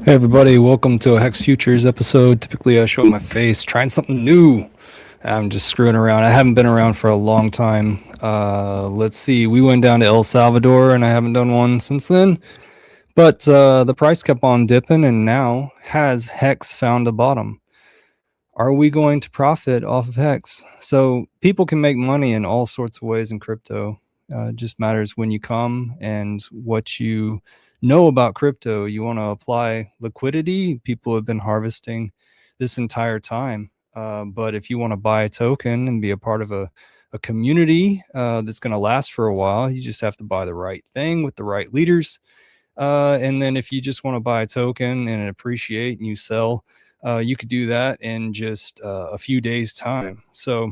Hey everybody, welcome to a HEX Futures episode. Typically I show my face, trying something new. I'm just screwing around. I haven't been around for a long time. Let's see, we went down to El Salvador and I haven't done one since then. But the price kept on dipping and now has HEX found a bottom? Are we going to profit off of HEX? So people can make money in all sorts of ways in crypto. It just matters when you come and what you know about crypto. You want to apply liquidity. People have been harvesting this entire time. But if you want to buy a token and be a part of a community that's going to last for a while, you just have to buy the right thing with the right leaders. And then if you just want to buy a token and appreciate and you sell, you could do that in just a few days' time. So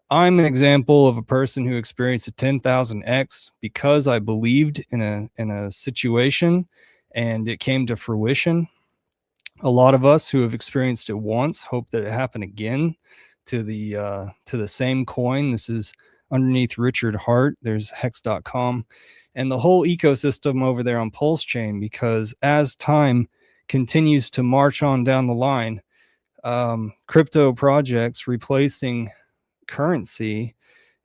I'm an example of a person who experienced a 10,000x because I believed in a situation and it came to fruition. A lot of us who have experienced it once hope that it happen again to the same coin. This is underneath Richard Hart. There's hex.com and the whole ecosystem over there on Pulse Chain, because as time continues to march on down the line, crypto projects replacing currency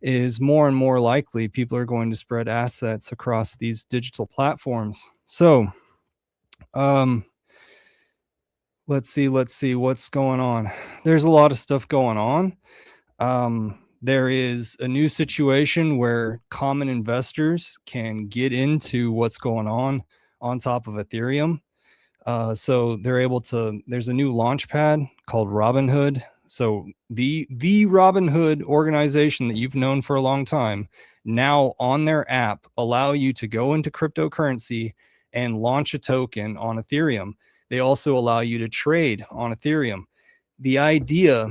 is more and more likely. People are going to spread assets across these digital platforms. So let's see what's going on. There's a lot of stuff going on. There is a new situation where common investors can get into what's going on top of Ethereum. So they're able to, there's a new launch pad called Robinhood. So the Robinhood organization that you've known for a long time, now on their app allow you to go into cryptocurrency and launch a token on Ethereum. They also allow you to trade on Ethereum. The idea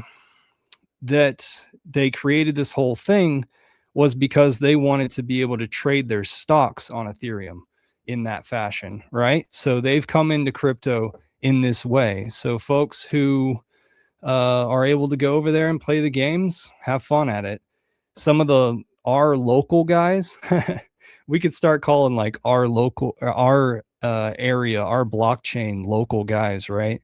that they created this whole thing was because they wanted to be able to trade their stocks on Ethereum in that fashion, right? So they've come into crypto in this way. So folks who are able to go over there and play the games, have fun at it. Some of our local guys, we could start calling like our local, our area, our blockchain local guys, right?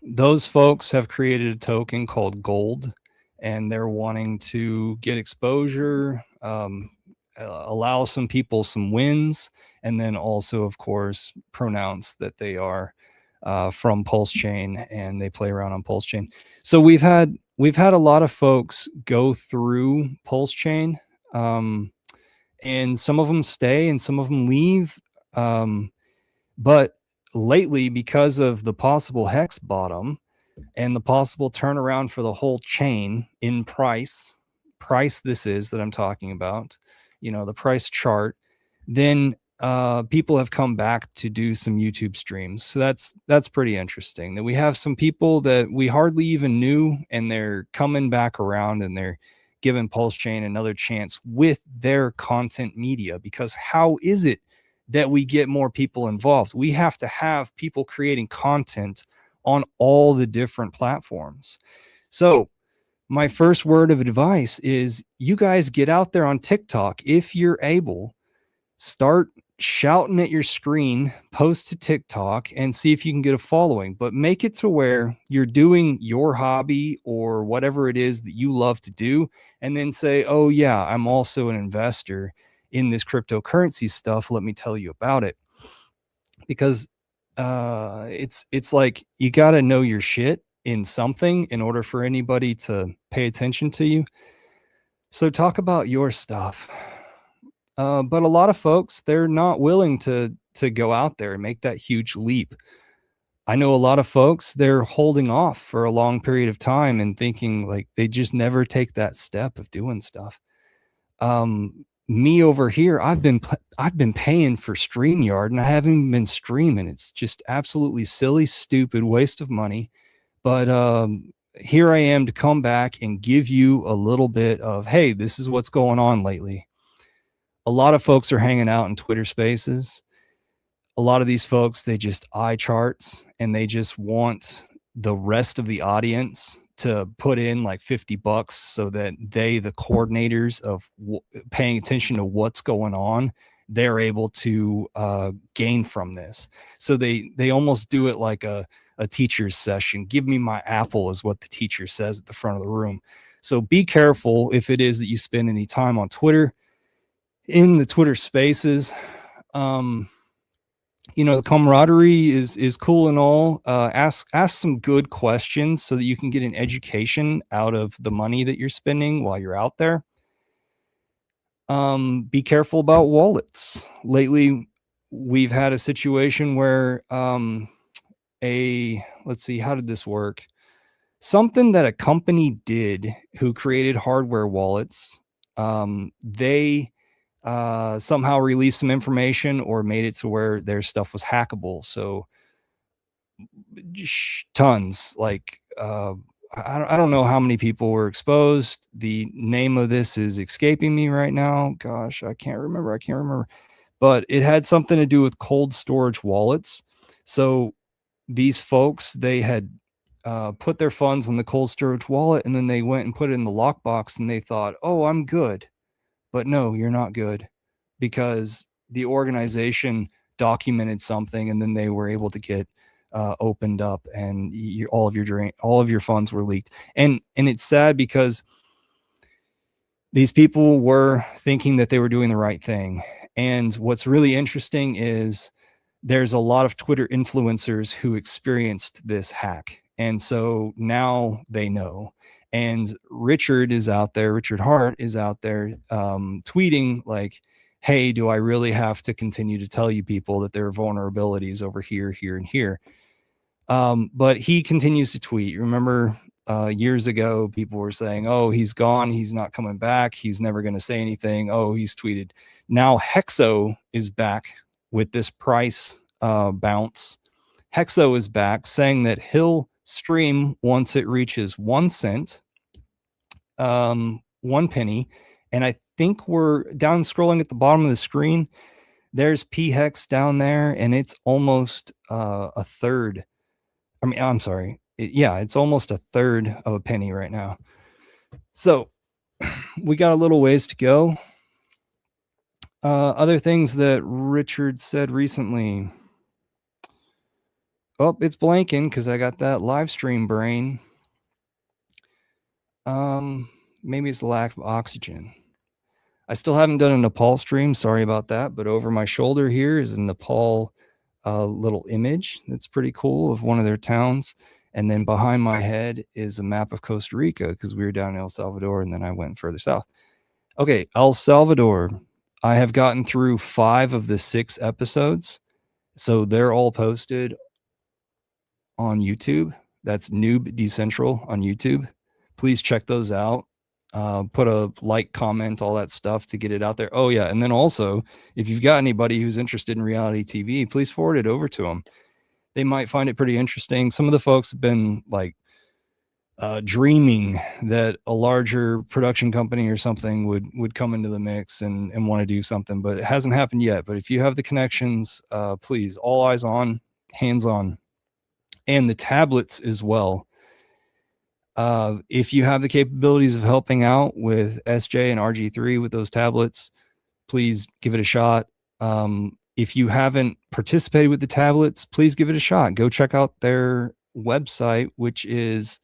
Those folks have created a token called Gold, and they're wanting to get exposure, allow some people some wins, and then also, of course, pronounce that they are from Pulse Chain and they play around on Pulse Chain. So we've had a lot of folks go through Pulse Chain, and some of them stay and some of them leave. But lately, because of the possible hex bottom and the possible turnaround for the whole chain in price this is that I'm talking about, the price chart, then people have come back to do some YouTube streams. So that's pretty interesting that we have some people that we hardly even knew, and they're coming back around and they're giving Pulse Chain another chance with their content media. Because how is it that we get more people involved? We have to have people creating content on all the different platforms. So my first word of advice is you guys get out there on TikTok. If you're able, start shouting at your screen, post to TikTok, and see if you can get a following. But make it to where you're doing your hobby or whatever it is that you love to do, and then say, oh yeah, I'm also an investor in this cryptocurrency stuff. Let me tell you about it. Because it's like you got to know your shit in something in order for anybody to pay attention to you. So talk about your stuff. But a lot of folks, they're not willing to go out there and make that huge leap. I know a lot of folks, they're holding off for a long period of time and thinking like they just never take that step of doing stuff. Me over here, I've been paying for StreamYard and I haven't even been streaming. It's just absolutely silly, stupid waste of money. But here I am to come back and give you a little bit of, hey, this is what's going on lately. A lot of folks are hanging out in Twitter Spaces. A lot of these folks, they just eye charts and they just want the rest of the audience to put in like $50 so that they, the coordinators of paying attention to what's going on they're able to gain from this. So they almost do it like a teacher's session. Give me my apple is what the teacher says at the front of the room. So be careful if it is that you spend any time on Twitter, in the Twitter spaces. The camaraderie is cool and all. Ask some good questions so that you can get an education out of the money that you're spending while you're out there. Be careful about wallets. Lately, we've had a situation where let's see, how did this work? Something that a company did who created hardware wallets, they somehow released some information or made it to where their stuff was hackable. So tons, like I don't know how many people were exposed. The name of this is escaping me right now. Gosh, I can't remember. But it had something to do with cold storage wallets. So these folks, they had put their funds on the cold storage wallet, and then they went and put it in the lockbox, and they thought, oh, I'm good. But no, you're not good, because the organization documented something, and then they were able to get opened up, and all of your funds were leaked. And it's sad because these people were thinking that they were doing the right thing. And what's really interesting is there's a lot of Twitter influencers who experienced this hack. And so now they know. And Richard Hart is out there tweeting like, hey, do I really have to continue to tell you people that there are vulnerabilities over here, here, and here? But he continues to tweet. Remember, years ago, people were saying, oh, he's gone. He's not coming back. He's never going to say anything. Oh, he's tweeted. Now Hexo is back with this price bounce. Hexo is back saying that he'll stream once it reaches 1 cent, 1 penny. And I think we're down scrolling at the bottom of the screen. There's PHEX down there, and it's almost a third. I mean, I'm sorry. It's almost a third of a penny right now. So we got a little ways to go. Other things that Richard said recently. Oh, it's blanking because I got that live stream brain. Maybe it's the lack of oxygen. I still haven't done a Nepal stream. Sorry about that. But over my shoulder here is a Nepal little image that's pretty cool of one of their towns. And then behind my head is a map of Costa Rica, because we were down in El Salvador, and then I went further south. Okay, El Salvador. I have gotten through 5 of the 6 episodes. So they're all posted on YouTube. That's Noob Decentral on YouTube. Please check those out. Put a like, comment, all that stuff to get it out there. Oh, yeah. And then also, if you've got anybody who's interested in reality TV, please forward it over to them. They might find it pretty interesting. Some of the folks have been like dreaming that a larger production company or something would come into the mix and want to do something, but it hasn't happened yet. But if you have the connections, please, all eyes on, hands on, and the tablets as well. If you have the capabilities of helping out with SJ and RG3 with those tablets, please give it a shot. If you haven't participated with the tablets, please give it a shot. Go check out their website, which is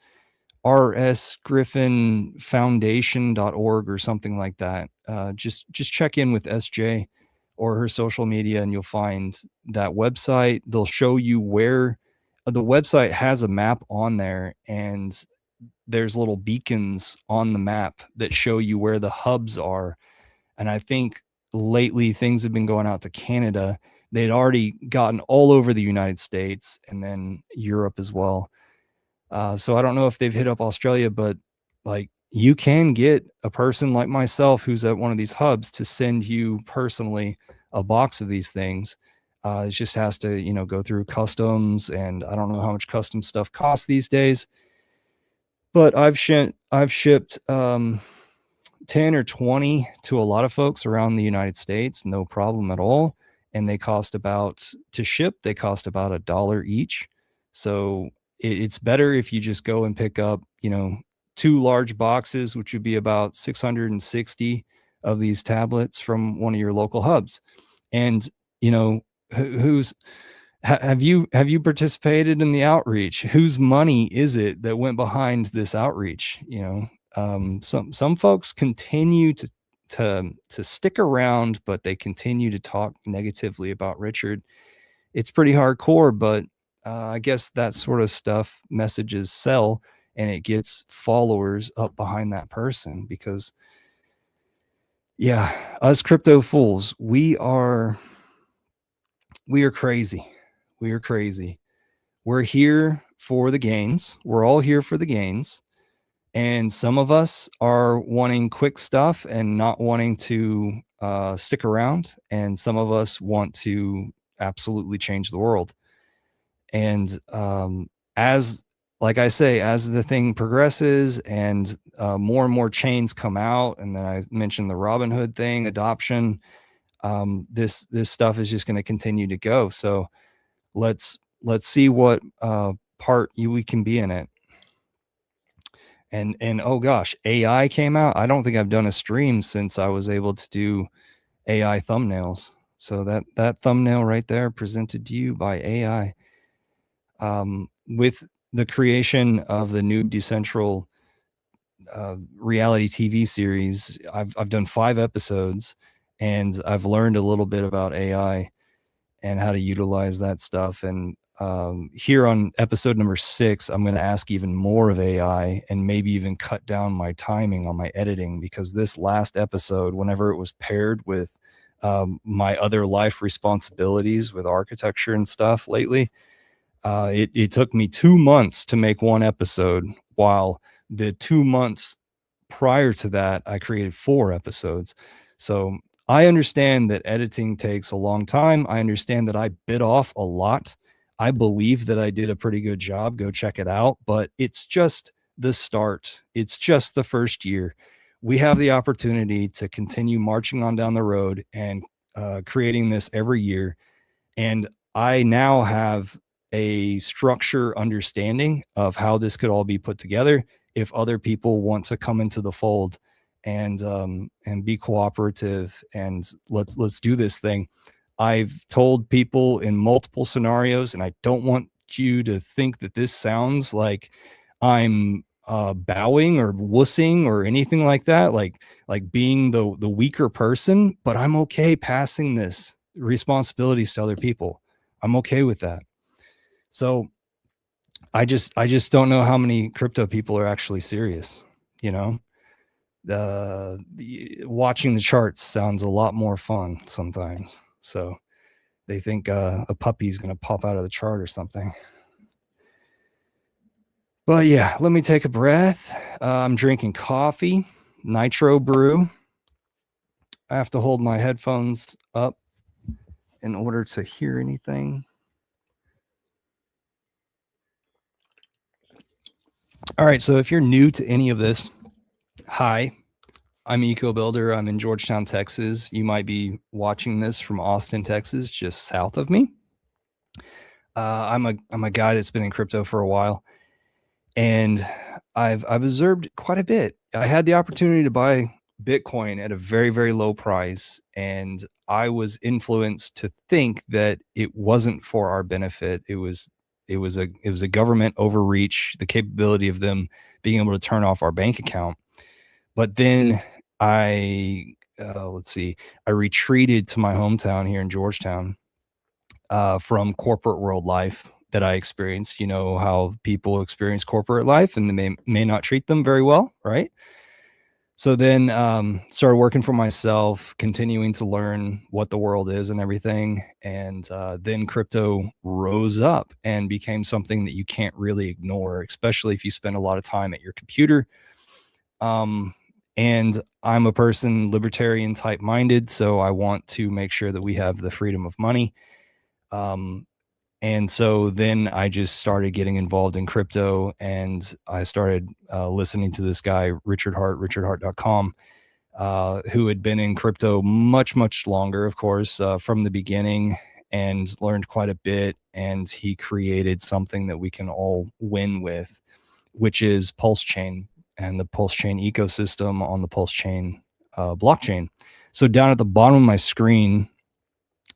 rsgriffinfoundation.org or something like that. Just check in with SJ or her social media, and you'll find that website. They'll show you where the website has a map on there, and there's little beacons on the map that show you where the hubs are. And I think lately things have been going out to Canada. They'd already gotten all over the United States and then Europe as well. So I don't know if they've hit up Australia, but like, you can get a person like myself who's at one of these hubs to send you personally a box of these things. It just has to, go through customs, and I don't know how much custom stuff costs these days. But I've shipped 10 or 20 to a lot of folks around the United States, no problem at all. And they cost about $1 each. So it's better if you just go and pick up, 2 large boxes, which would be about 660 of these tablets from one of your local hubs. And, you know, who's have you participated in the outreach? Whose money is it that went behind this outreach? You know, some folks continue to stick around, but they continue to talk negatively about Richard. It's pretty hardcore, but I guess that sort of stuff messages sell, and it gets followers up behind that person because, yeah, us crypto fools, we are crazy. We are crazy. We're here for the gains. We're all here for the gains. And some of us are wanting quick stuff and not wanting to stick around. And some of us want to absolutely change the world. And as, like I say, as the thing progresses and more chains come out, and then I mentioned the Robinhood thing, adoption, this stuff is just going to continue to go. So let's see what part we can be in it. And oh gosh, AI came out. I don't think I've done a stream since I was able to do AI thumbnails. So that thumbnail right there presented to you by AI. With the creation of the new Decentral reality TV series, I've done 5 episodes, and I've learned a little bit about AI and how to utilize that stuff. And here on episode number 6, I'm going to ask even more of AI and maybe even cut down my timing on my editing, because this last episode, whenever it was paired with my other life responsibilities with architecture and stuff lately, it took me 2 months to make one episode, while the 2 months prior to that, I created 4 episodes. So I understand that editing takes a long time. I understand that I bit off a lot. I believe that I did a pretty good job. Go check it out. But it's just the start. It's just the first year. We have the opportunity to continue marching on down the road and creating this every year. And I now have a structure understanding of how this could all be put together if other people want to come into the fold and be cooperative, and let's do this thing. I've told people in multiple scenarios, and I don't want you to think that this sounds like I'm bowing or wussing or anything like that, like being the weaker person, but I'm okay passing this responsibilities to other people. I'm okay with that. So I just don't know how many crypto people are actually serious, you know. Watching the charts sounds a lot more fun sometimes. So they think a puppy's going to pop out of the chart or something. But yeah, let me take a breath. I'm drinking coffee, nitro brew. I have to hold my headphones up in order to hear anything. All right, so if you're new to any of this, hi, I'm Eco Builder. I'm in Georgetown, Texas. You might be watching this from Austin, Texas, just south of me. I'm a guy that's been in crypto for a while, and I've observed quite a bit. I had the opportunity to buy Bitcoin at a very low price, and I was influenced to think that it wasn't for our benefit. It was a government overreach, the capability of them being able to turn off our bank account. But then I I retreated to my hometown here in Georgetown from corporate world life that I experienced. You know how people experience corporate life and they may not treat them very well, right? So then started working for myself, continuing to learn what the world is and everything. And then crypto rose up and became something that you can't really ignore, especially if you spend a lot of time at your computer. And I'm a person libertarian type minded, so I want to make sure that we have the freedom of money. And so then I just started getting involved in crypto, and I started listening to this guy, Richard Hart, richardhart.com, who had been in crypto much longer, of course, from the beginning, and learned quite a bit. And he created something that we can all win with, which is Pulse Chain and the Pulse Chain ecosystem on the Pulse Chain blockchain. So down at the bottom of my screen,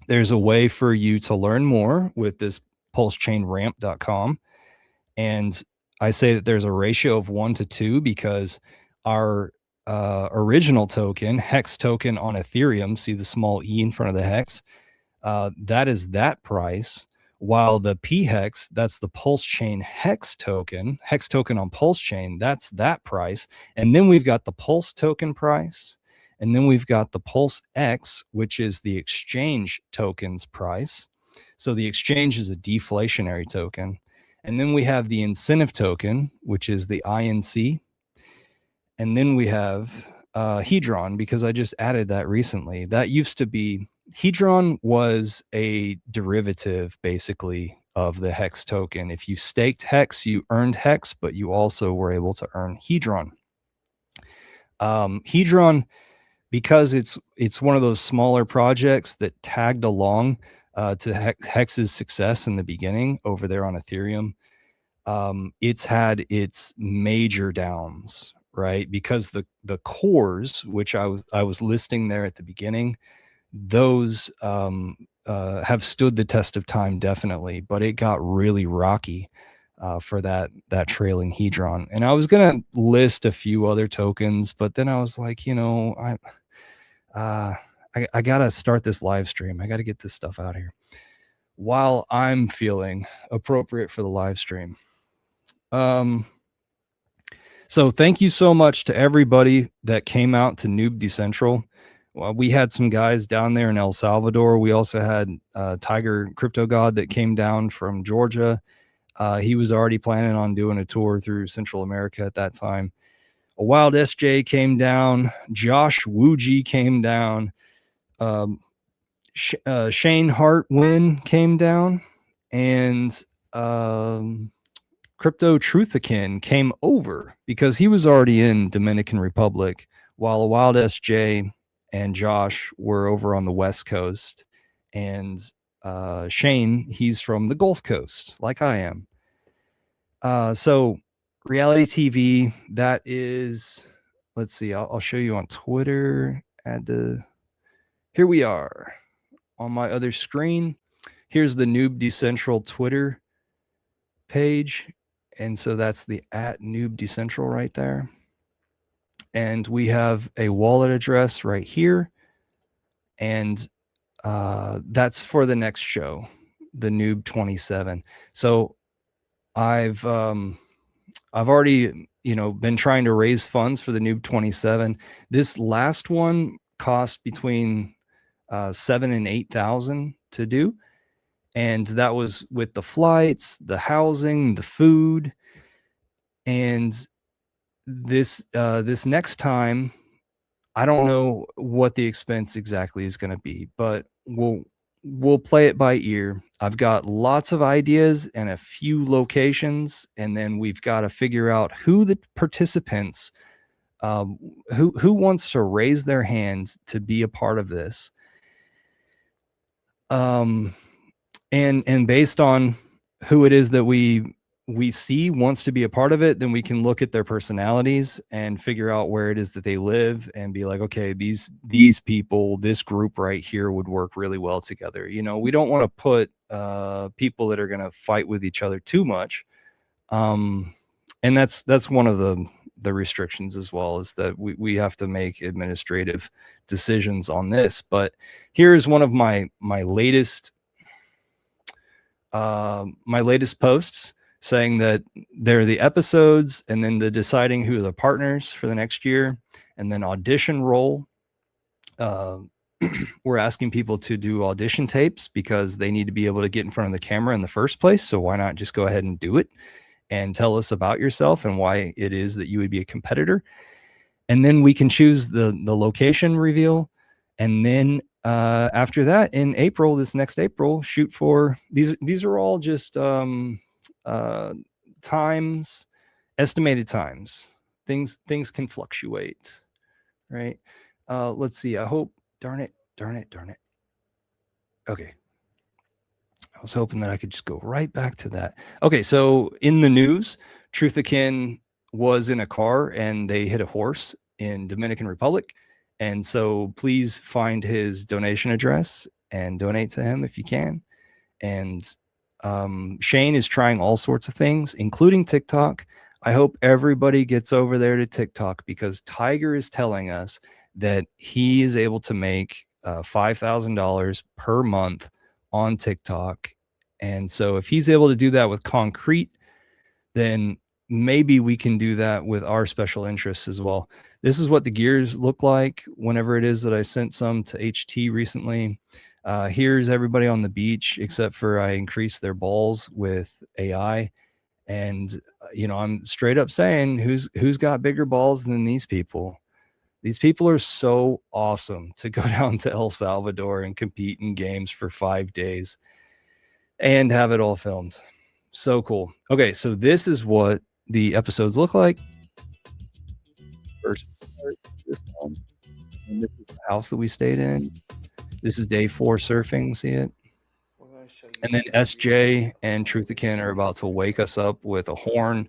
there's a way for you to learn more with this pulsechainramp.com. And I say that there's a ratio of 1 to 2 because our original token, HEX token on Ethereum, see the small e in front of the HEX, that is that price, while the PHEX, that's the Pulse Chain HEX token on Pulse Chain, that's that price. And then we've got the Pulse token price, and then we've got the Pulse X, which is the exchange token's price. So the exchange is a deflationary token. And then we have the incentive token, which is the INC. And then we have Hedron, because I just added that recently. That used to be, Hedron was a derivative basically of the HEX token. If you staked HEX, you earned HEX, but you also were able to earn Hedron. Hedron, because it's one of those smaller projects that tagged along to HEX's success in the beginning over there on Ethereum, it's had its major downs, right? Because the cores, which I was listing there at the beginning, those have stood the test of time, definitely, but it got really rocky for that trailing Hedron. And I was gonna list a few other tokens, but then I was like, I gotta start this live stream. I gotta get this stuff out here while I'm feeling appropriate for the live stream. So thank you so much to everybody that came out to Noob Decentral. Well, we had some guys down there in El Salvador. We also had Tiger Crypto God that came down from Georgia. He was already planning on doing a tour through Central America at that time. A Wild SJ came down. Josh Wooji came down. Shane Hartwin came down. And Crypto Truthakin came over because he was already in Dominican Republic, while a Wild SJ and Josh were over on the West Coast. And Shane, he's from the Gulf Coast, like I am. So reality TV, that is, let's see, I'll show you on Twitter. Here we are on my other screen. Here's the Noob Decentral Twitter page. And so that's the @Noob Decentral right there. And we have a wallet address right here. And that's for the next show, the Noob 27. So I've already, been trying to raise funds for the Noob 27. This last one cost between 7,000 and 8,000 to do. And that was with the flights, the housing, the food. And this next time, I don't know what the expense exactly is going to be, but we'll play it by ear. I've got lots of ideas and a few locations, and then we've got to figure out who the participants, who wants to raise their hands to be a part of this. And based on who it is that we see wants to be a part of it, then we can look at their personalities and figure out where it is that they live and be like, okay, these people, this group right here would work really well together. We don't want to put people that are going to fight with each other too much. And that's one of the restrictions as well, is that we have to make administrative decisions on this. But here's one of my latest posts, saying that they're the episodes, and then the deciding who are the partners for the next year, and then audition roll. We're asking people to do audition tapes because they need to be able to get in front of the camera in the first place. So why not just go ahead and do it and tell us about yourself and why it is that you would be a competitor. And then we can choose the location reveal. And then after that, in April, this next April, shoot for these are all just times, estimated times. Things can fluctuate, right? Let's see. I hope, darn it. Okay. I was hoping that I could just go right back to that. Okay, so in the news, Truthakin was in a car and they hit a horse in Dominican Republic. And so please find his donation address and donate to him if you can. And Shane is trying all sorts of things, including TikTok. I hope everybody gets over there to TikTok, because Tiger is telling us that he is able to make $5,000 per month on TikTok. And so if he's able to do that with concrete, then maybe we can do that with our special interests as well. This is what the gears look like whenever it is that I sent some to HT recently. Here's everybody on the beach, except for I increased their balls with AI. And I'm straight up saying, who's got bigger balls than these people? These people are so awesome to go down to El Salvador and compete in games for 5 days and have it all filmed. So cool. Okay, so this is what the episodes look like. First part, this one, and this is the house that we stayed in. This is day 4 surfing. See it? And then SJ and Truthican are about to wake us up with a horn.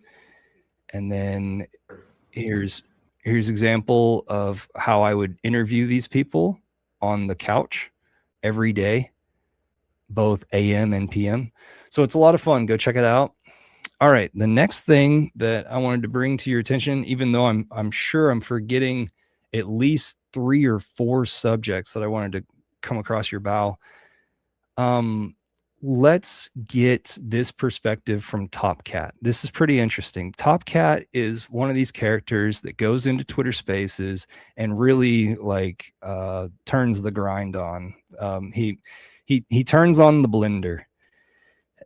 And then here's example of how I would interview these people on the couch every day, both AM and PM. So it's a lot of fun. Go check it out. All right, the next thing that I wanted to bring to your attention, even though I'm sure I'm forgetting at least 3 or 4 subjects that I wanted to come across your bow. Let's get this perspective from Top Cat. This is pretty interesting. Top Cat is one of these characters that goes into Twitter Spaces and really turns the grind on. He turns on the blender.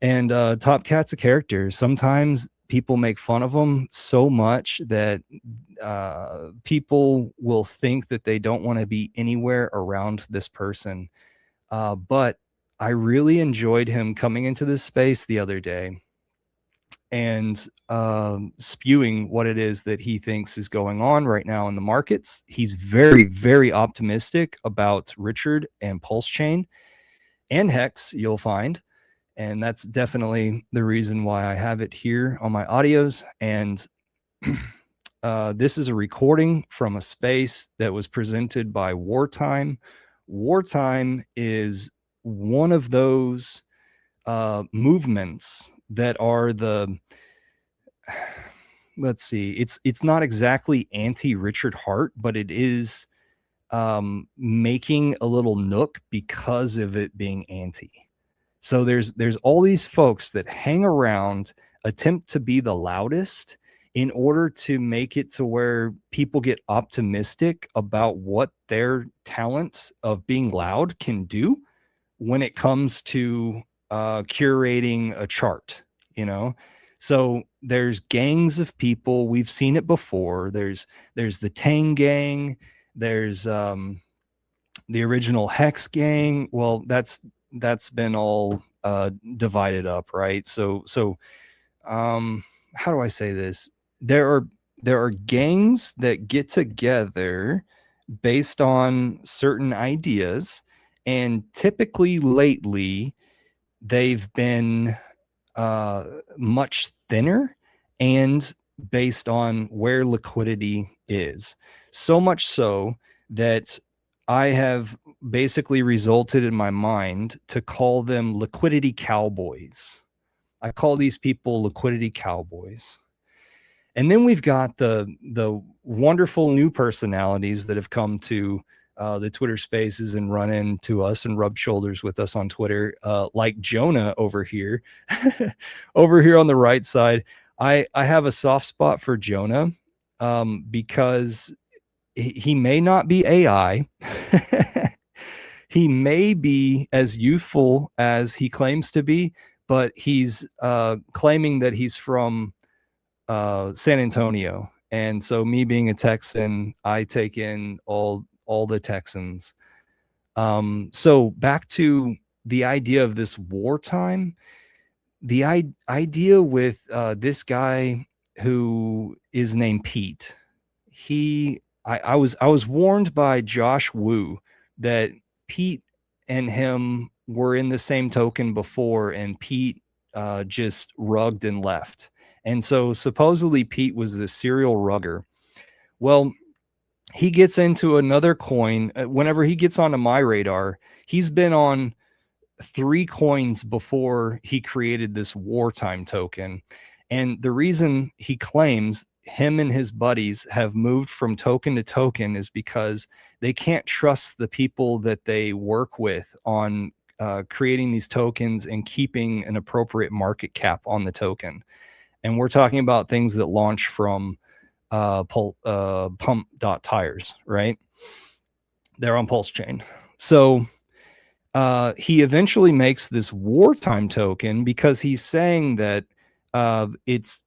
And Top Cat's a character. Sometimes people make fun of him so much that people will think that they don't want to be anywhere around this person. But I really enjoyed him coming into this space the other day and spewing what it is that he thinks is going on right now in the markets. He's very, very optimistic about Richard and Pulse Chain and HEX, you'll find. And that's definitely the reason why I have it here on my audios. And this is a recording from a space that was presented by Wartime. Wartime is one of those movements that are let's see, it's not exactly anti-Richard Hart, but it is making a little nook because of it being anti. So there's all these folks that hang around, attempt to be the loudest in order to make it to where people get optimistic about what their talent of being loud can do when it comes to curating a chart, So there's gangs of people. We've seen it before. There's the Tang gang. There's the original HEX gang. Well, that's been all divided up, right? So how do I say this? There are gangs that get together based on certain ideas, and typically lately they've been much thinner and based on where liquidity is. So much so that I have basically resulted in my mind to call them liquidity cowboys. I call these people liquidity cowboys. And then we've got the wonderful new personalities that have come to the Twitter Spaces and run into us and rub shoulders with us on Twitter, like Jonah over here. Over here on the right side, I have a soft spot for Jonah because he may not be AI. He may be as youthful as he claims to be, but he's claiming that he's from San Antonio. And so me being a Texan, I take in all the Texans. So back to the idea of this wartime, the idea with this guy who is named Pete. I was warned by Josh Wu that Pete and him were in the same token before, and Pete just rugged and left. And so supposedly Pete was the serial rugger. Well, he gets into another coin. Whenever he gets onto my radar, He's been on 3 coins before he created this wartime token. And the reason he claims him and his buddies have moved from token to token is because they can't trust the people that they work with on creating these tokens and keeping an appropriate market cap on the token. And we're talking about things that launch from pump.tires, right? They're on Pulse Chain. So he eventually makes this wartime token because he's saying that it's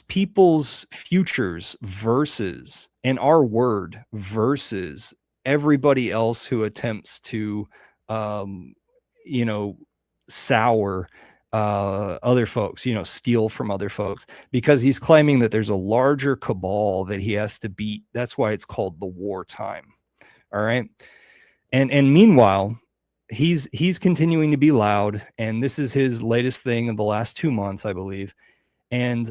people's futures versus and our word versus everybody else who attempts to you know sour other folks, steal from other folks, because he's claiming that there's a larger cabal that he has to beat. That's why it's called the wartime. All right. And meanwhile, he's continuing to be loud, and this is his latest thing of the last 2 months, I believe. And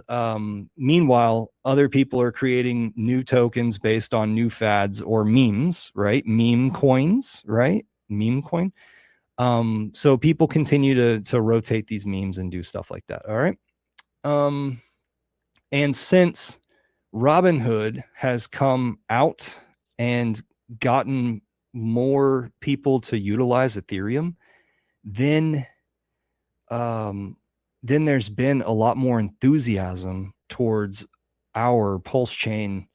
meanwhile, other people are creating new tokens based on new fads or memes, right? Meme coins, right? Meme coin. So people continue to rotate these memes and do stuff like that. All right. And since Robinhood has come out and gotten more people to utilize Ethereum, then there's been a lot more enthusiasm towards our Pulse Chain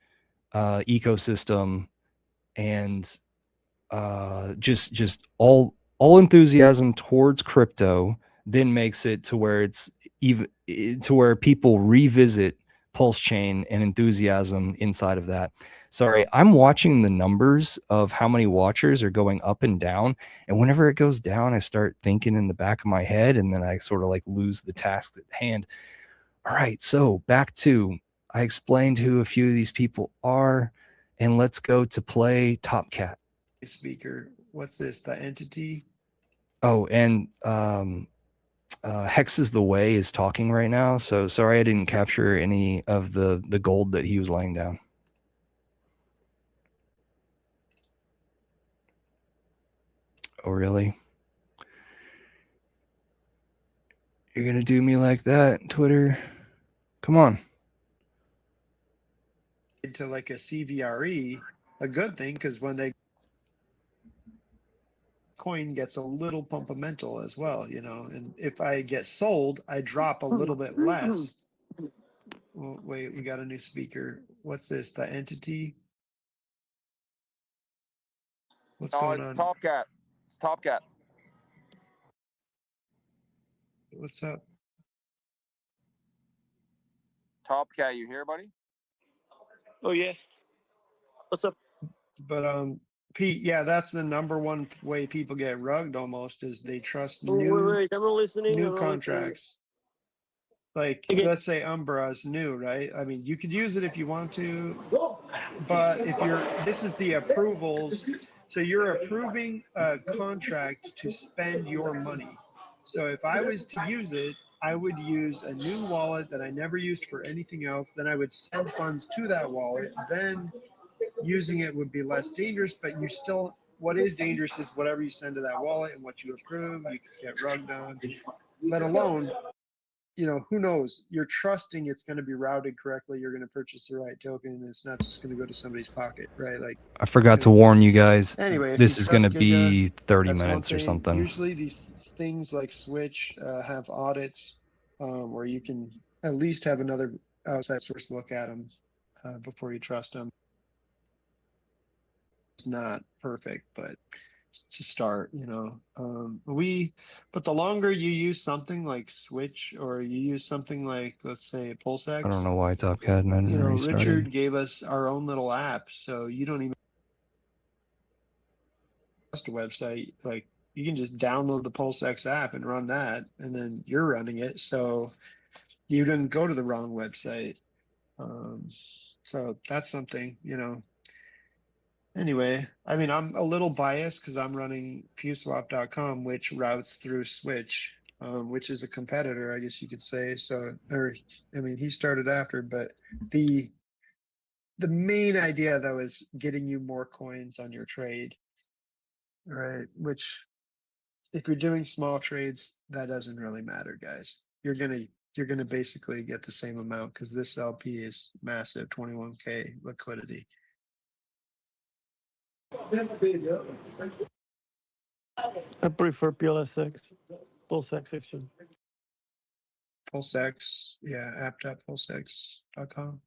ecosystem, and just all enthusiasm towards crypto then makes it to where it's even to where people revisit Pulse Chain and enthusiasm inside of that. Sorry, I'm watching the numbers of how many watchers are going up and down, and whenever it goes down, I start thinking in the back of my head, and then I sort of like lose the task at hand. All right, so back to, I explained who a few of these people are, and let's go to play Top Cat. Speaker, what's this? The entity? Oh, and Hex is the way is talking right now. So sorry I didn't capture any of the gold that he was laying down. Oh, really? You're going to do me like that, Twitter? Come on. Into like a CVRE, a good thing, because when they coin gets a little pumpamental as well, and if I get sold, I drop a little bit less. Well, wait, we got a new speaker. What's this? The entity? What's going on? Top Cat. It's Top Cat. What's up? Top Cat, you here, buddy? Oh, yes. What's up? But Pete, yeah, that's the number one way people get rugged almost, is they trust Wait, I'm not listening. new contracts. Like, let's say Umbra is new, right? I mean, you could use it if you want to, but this is the approvals. So you're approving a contract to spend your money. So if I was to use it, I would use a new wallet that I never used for anything else. Then I would send funds to that wallet. Then using it would be less dangerous, but what is dangerous is whatever you send to that wallet and what you approve, you could get rugged on, let alone, who knows? You're trusting it's going to be routed correctly. You're going to purchase the right token. And it's not just going to go to somebody's pocket, right? Like, I forgot to warn you guys. Anyway, this is going to be 30 minutes or something. Usually these things like Switch have audits where you can at least have another outside source look at them before you trust them. It's not perfect, but it's a start, but the longer you use something like Switch, or you use something like, let's say, PulseX. I don't know why Top Cat Richard gave us our own little app, so you don't even trust a website. Like, you can just download the PulseX app and run that, and then you're running it, so you didn't go to the wrong website. So that's something, Anyway, I mean, I'm a little biased because I'm running pewswap.com, which routes through Switch, which is a competitor, I guess you could say. So, he started after, but the main idea though is getting you more coins on your trade. right? Which, if you're doing small trades, that doesn't really matter, guys. You're gonna basically get the same amount because this LP is massive, 21K liquidity. I prefer PLSX, PulseX actually. PulseX, yeah, app.pulsex.com.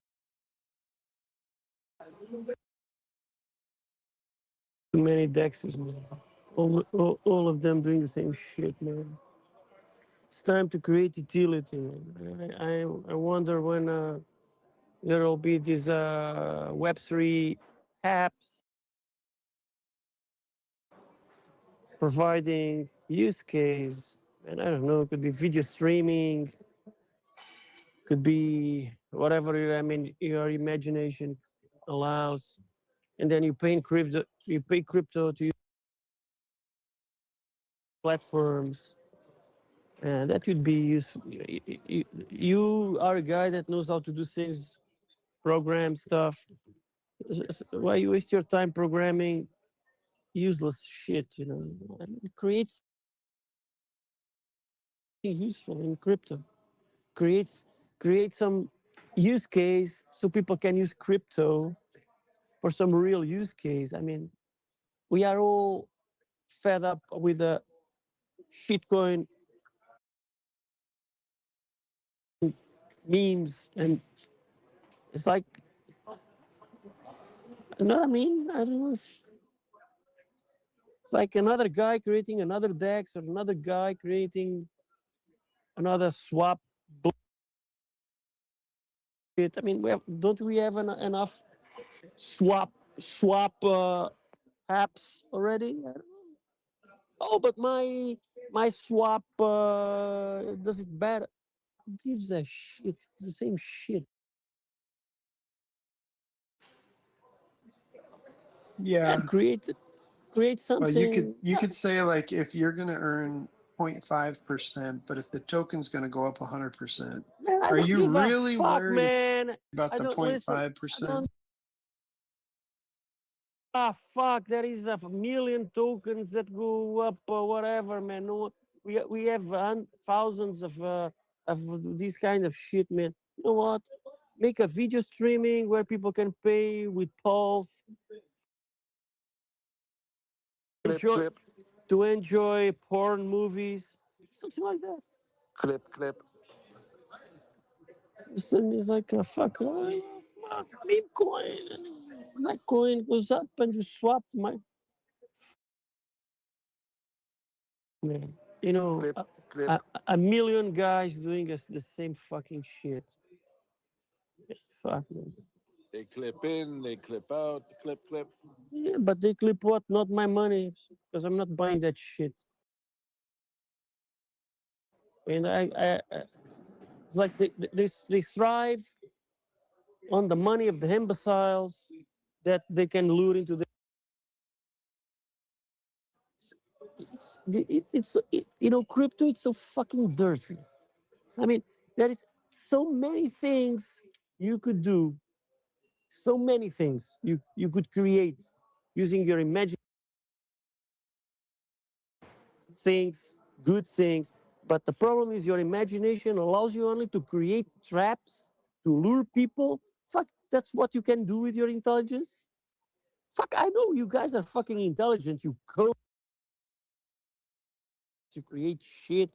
Too many dexes, man. All of them doing the same shit, man. It's time to create utility, man. I wonder when there will be these Web3 apps providing use case. And I don't know, it could be video streaming, could be whatever your imagination allows. And then you pay crypto to platforms. And that would be useful. You are a guy that knows how to do things, program stuff. Why you waste your time programming useless shit, you know? Create something useful in crypto. Create some use case so people can use crypto for some real use case. I mean, we are all fed up with the shitcoin memes, and it's like, you know what I mean? I don't know. It's like another guy creating another DEX or another guy creating another swap. I mean, don't we have enough swap apps already? Oh, but my swap does it better. Who gives a shit? It's the same shit. Yeah, Create well, something. you could say like if you're gonna earn 0.5%, but if the token's gonna go up 100%, Man, I are don't you give a really fuck, worried man. about I the don't listen. I 0.5%? don't. Ah, fuck. There is a million tokens that go up or whatever, man. No, we have thousands of these kind of shit, man. You know what? Make a video streaming where people can pay with Pulse. Enjoy, to enjoy porn movies, something like that. Clip. It's like a fuck. Meme coin. My coin goes up and you swap my. Man, you know, a million guys doing the same fucking shit. Fuck, man. They clip in, they clip out, clip. Yeah, but they clip what? Not my money, because I'm not buying that shit. And it's like they thrive on the money of the imbeciles that they can lure into the. You know, crypto. It's so fucking dirty. I mean, there is so many things you could do, so many things you could create using your imagination, things, good things. But the problem is your imagination allows you only to create traps to lure people. Fuck, that's what you can do with your intelligence. Fuck, I know you guys are fucking intelligent. You code to create shit,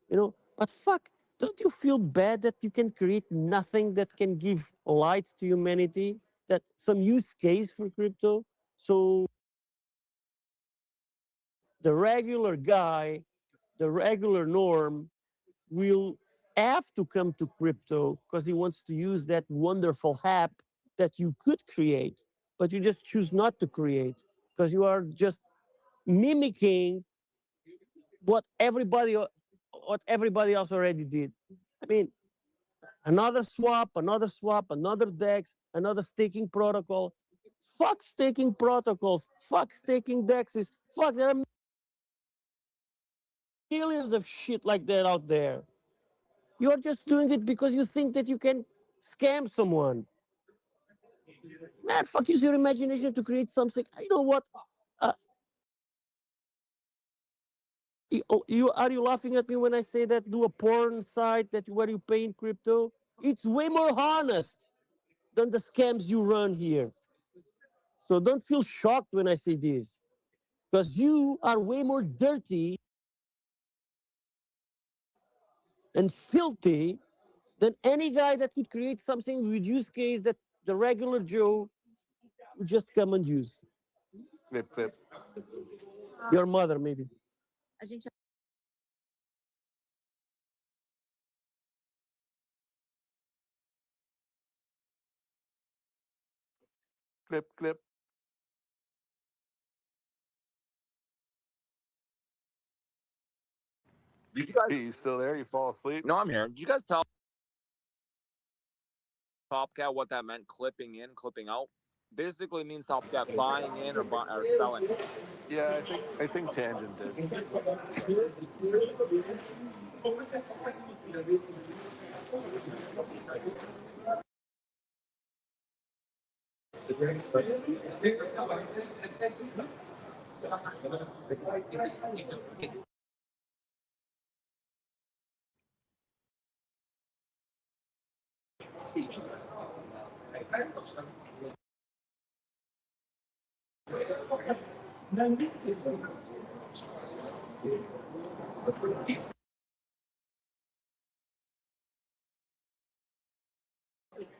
you know. But fuck, don't you feel bad that you can create nothing that can give light to humanity? That some use case for crypto? So the regular guy, the regular norm will have to come to crypto because he wants to use that wonderful app that you could create, but you just choose not to create because you are just mimicking what everybody else already did. I mean, another swap, another DEX, another staking protocol. Fuck staking protocols. Fuck staking DEXs. Fuck, there are millions of shit like that out there. You're just doing it because you think that you can scam someone. Man, fuck, use your imagination to create something. You know what? You are you laughing at me when I say that do a porn site that where you pay in crypto? It's way more honest than the scams you run here. So don't feel shocked when I say this, because you are way more dirty and filthy than any guy that could create something with use case that the regular Joe would just come and use. Clip, clip. Your mother, maybe. Clip, clip. Did you guys? Pete, you still there? You fall asleep? No, I'm here. Did you guys tell Top Cat what that meant? Clipping in, clipping out. Basically means Top Cat buying in or selling. Yeah, I think Tangent did.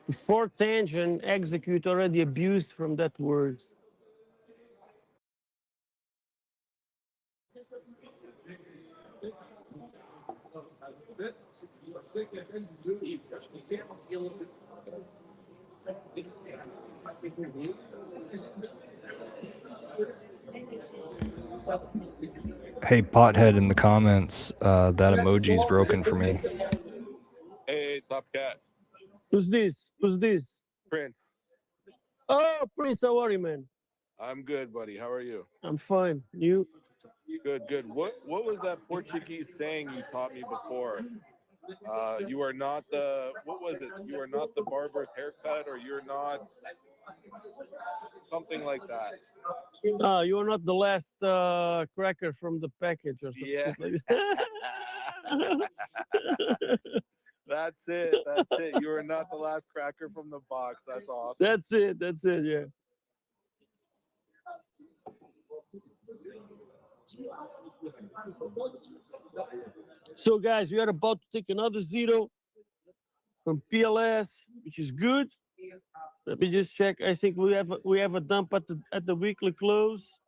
Before tangent, execute already abused from that word. Hey, pothead in the comments, that emoji's broken for me. Hey, Top Cat. Who's this? Who's this? Prince. Oh, Prince, how are you, man? I'm good, buddy. How are you? I'm fine. You? Good, good. What was that Portuguese saying you taught me before? You are not the, what was it? You are not the barber's haircut, or you're not something like that. You're not the last cracker from the package or something Yeah. like that. That's it. That's it. You are not the last cracker from the box. That's awesome. That's it. That's it. Yeah. So, guys, we are about to take another zero from PLS, which is good. Let me just check. I think we have a dump at the weekly close,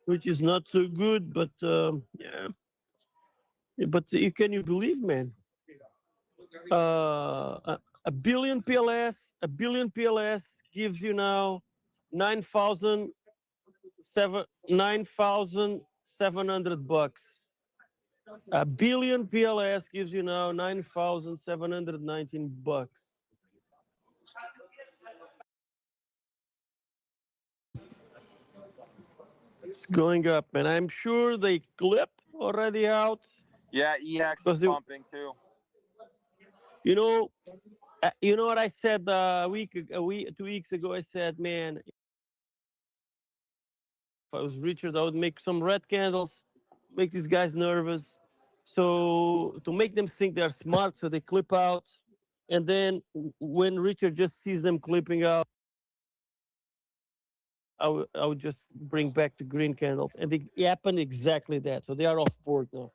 which is not so good. But yeah. But can you believe, man? A billion PLS gives you now 9,700 bucks. A billion PLS gives you now 9,719 bucks. It's going up, and I'm sure they clip already out. Yeah, HEX is pumping too. You know what I said a week, 2 weeks ago. I said, man, if I was Richard, I would make some red candles, make these guys nervous, so to make them think they're smart, so they clip out, and then when Richard just sees them clipping out, I would just bring back the green candles, and it happened exactly that. So they are off board now.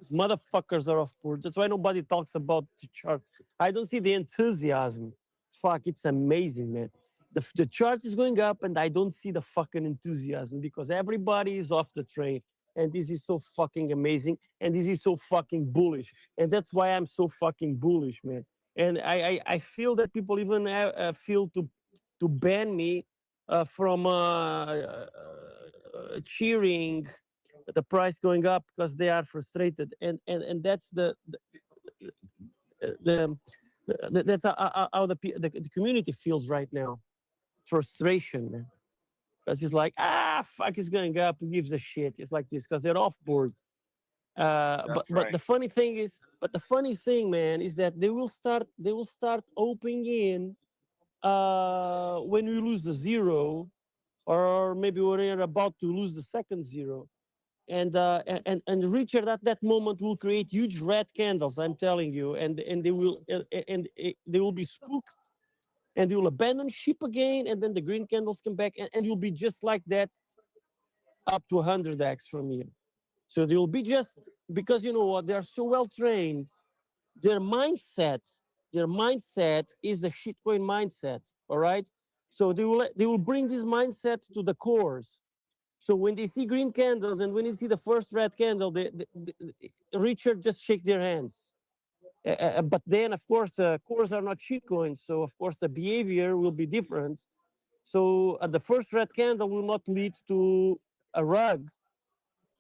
These motherfuckers are off board. That's why nobody talks about the chart. I don't see the enthusiasm. Fuck, it's amazing, man. The chart is going up, and I don't see the fucking enthusiasm because everybody is off the train. And this is so fucking amazing. And this is so fucking bullish. And that's why I'm so fucking bullish, man. And I feel that people even feel to ban me from cheering the price going up because they are frustrated, and that's that's how the community feels right now. Frustration, man. Because it's like, fuck, it's going up. Who gives a shit? It's like this because they're off board. But the funny thing is, man, is that they will start opening in when we lose the zero, or maybe when we're about to lose the second zero. and Richard at that moment will create huge red candles. I'm telling you, and they will be spooked, and they will abandon ship again, and then the green candles come back, and you'll be just like that up to 100x from here. So they will be just because you know what, they are so well trained. Their mindset is the shitcoin mindset. All right. So they will bring this mindset to the cores. So when they see green candles and when they see the first red candle, Richard just shake their hands. But then, of course, cores are not shitcoins, so of course the behavior will be different. So the first red candle will not lead to a rug,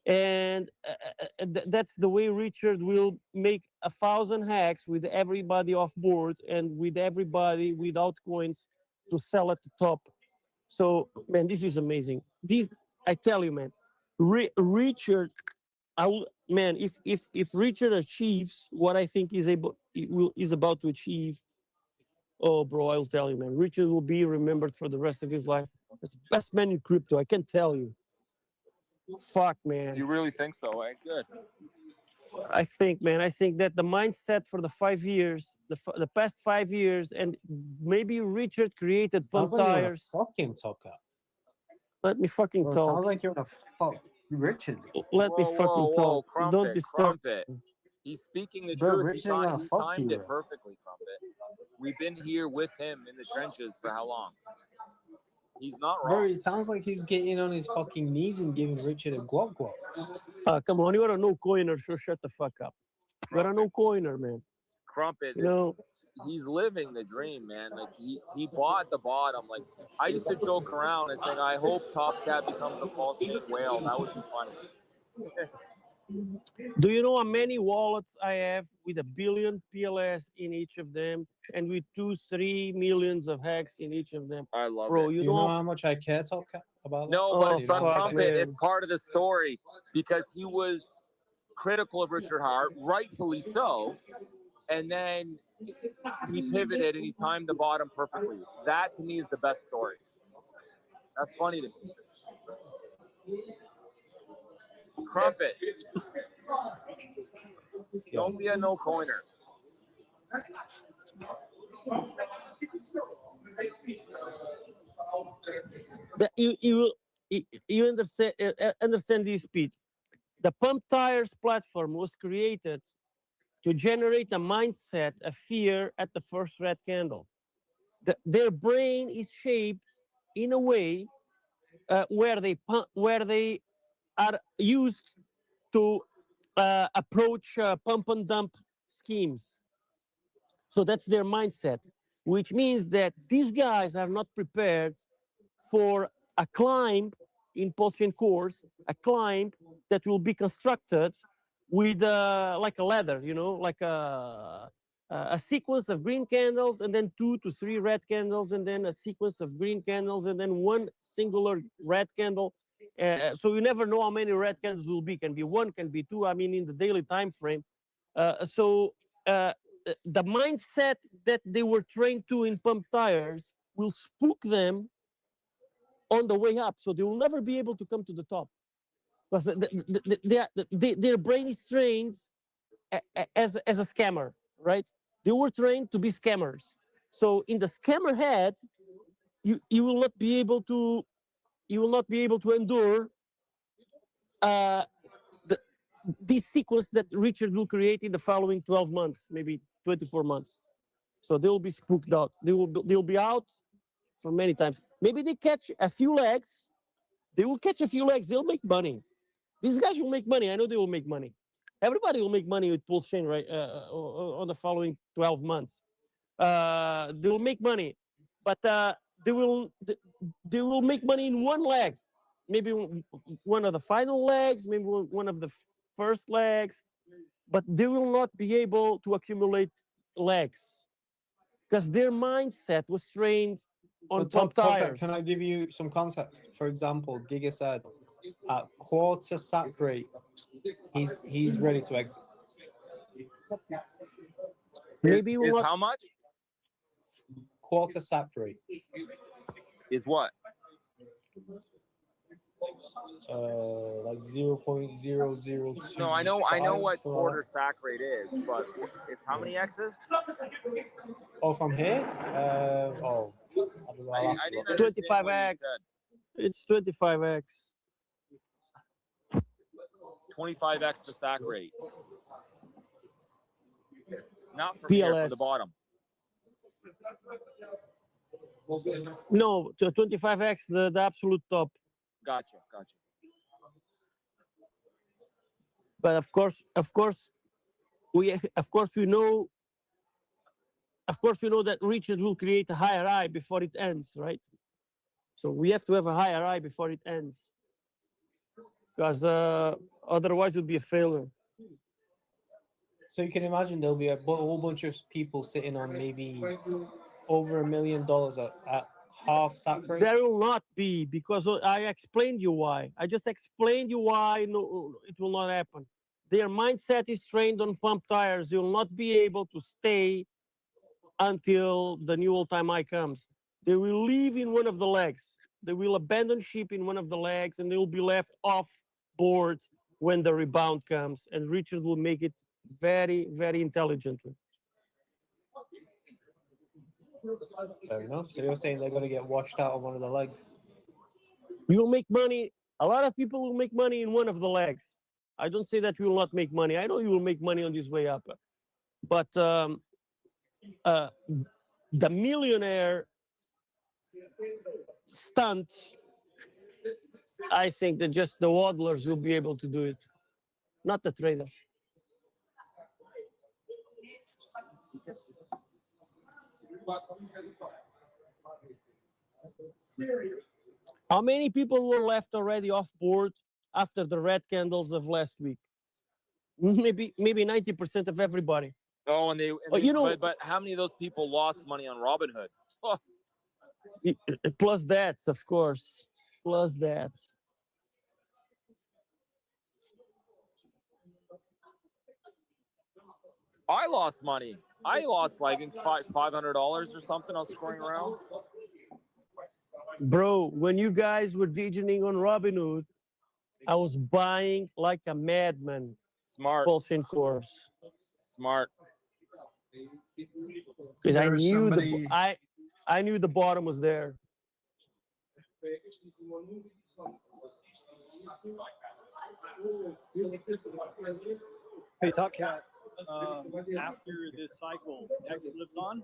and that's the way Richard will make 1,000 hacks with everybody off board and with everybody without coins to sell at the top. So man, this is amazing. This, I tell you, man, Richard, I will, man, if Richard achieves what I think is about to achieve, oh bro, I will tell you, man, Richard will be remembered for the rest of his life as the best man in crypto. I can tell you. Fuck, man. You really think so? Eh? Good. I think, man, I think that the mindset for the 5 years, the past 5 years, and maybe Richard created pump Sounds like you're on a tires. fucking talker. Let me fucking Bro, talk. sounds like you're on a fuck Richard. Let me fucking talk. Crumpet, Don't disturb. Crumpet. He's speaking the Bro, truth. Richard ain't gonna He fuck timed you, it bro. perfectly, Crumpet. We've been here with him in the trenches for how long? He's not Bro, wrong. it sounds like he's getting on his fucking knees and giving Richard a guap guap. Come on, you are a no coiner, so shut the fuck up. You're a no coiner, man. Crumpet, You know, he's living the dream, man. Like he bought the bottom. Like I used to joke around and saying, I hope Top Cat becomes a Paul Cheese whale. That would be funny. do you know how many wallets I have with 1 billion PLS in each of them, and with 2-3 millions of HEX in each of them? I love Bro, it. you Do you know know, how much I care, Top Cat, about that? No, Oh, but You know how much I Crumpet care? is part of the story because he was critical of Richard Hart, rightfully so, and then he pivoted and he timed the bottom perfectly. That to me is the best story. That's funny to me. Crumpet, don't be a no coiner. that you understand this, Pete. The pump tires platform was created to generate a mindset, a fear at the first red candle. Their brain is shaped in a way where they are used to approach pump and dump schemes. So that's their mindset, which means that these guys are not prepared for a climb in post-chain cores, a climb that will be constructed with like a ladder, you know, like a sequence of green candles and then 2 to 3 red candles and then a sequence of green candles and then one singular red candle. So you never know how many red candles will be. Can be 1, can be 2. I mean, in the daily time frame. The mindset that they were trained to in pump tires will spook them on the way up, so they will never be able to come to the top because their brain is trained as a scammer, right? They were trained to be scammers. So in the scammer head, you will not be able to endure this sequence that Richard will create in the following 12 months, maybe 24 months. So they will be spooked out. They'll be out for many times. Maybe they catch a few legs. They will catch a few legs. They'll make money. These guys will make money. I know they will make money. Everybody will make money with Pulse Chain, right? On the following 12 months, they will make money, but they will make money in one leg, maybe one of the final legs, maybe one of the first legs, but they will not be able to accumulate legs because their mindset was trained on But pump Top Cat, tires. can I give you some context? For example, Giga said at quarter sack rate, he's ready to exit. Maybe you will Is not. how much? Quarter sack rate. Is what? Like 0.002. No, I know what quarter sack rate is, but it's how many X's? Oh, from here? I don't know. I didn't understand what you 25x. said. It's 25x. 25x the sack rate. Not from here, from the PLS. bottom. No, to 25x, the absolute top. Gotcha. But of course, we know that Richard will create a higher high before it ends, right? So we have to have a higher high before it ends, because otherwise it would be a failure. So you can imagine there'll be a whole bunch of people sitting on maybe over $1 million at half sack rate. There will not be, because I explained you why. I just explained you why no, it will not happen. Their mindset is trained on pump tires. They will not be able to stay until the new all-time high comes. They will leave in one of the legs. They will abandon ship in one of the legs, and they will be left off board when the rebound comes. And Richard will make it very, very intelligently. Fair enough. So you're saying they're going to get washed out on one of the legs? You will make money. A lot of people will make money in one of the legs. I don't say that you will not make money. I know you will make money on this way up. But the millionaire stunt, I think that just the waddlers will be able to do it, not the traders. How many people were left already off board after the red candles of last week? Maybe 90% of everybody. Oh, and you know, but how many of those people lost money on Robinhood? Oh. Plus that, of course. Plus that. I lost money. I lost like $500 or something. I was scoring around. Bro, when you guys were DJing on Robinhood, I was buying like a madman. Smart. Pulsion course. Smart. Because I knew I knew the bottom was there. Hey, Top Cat. After this cycle, HEX lives on.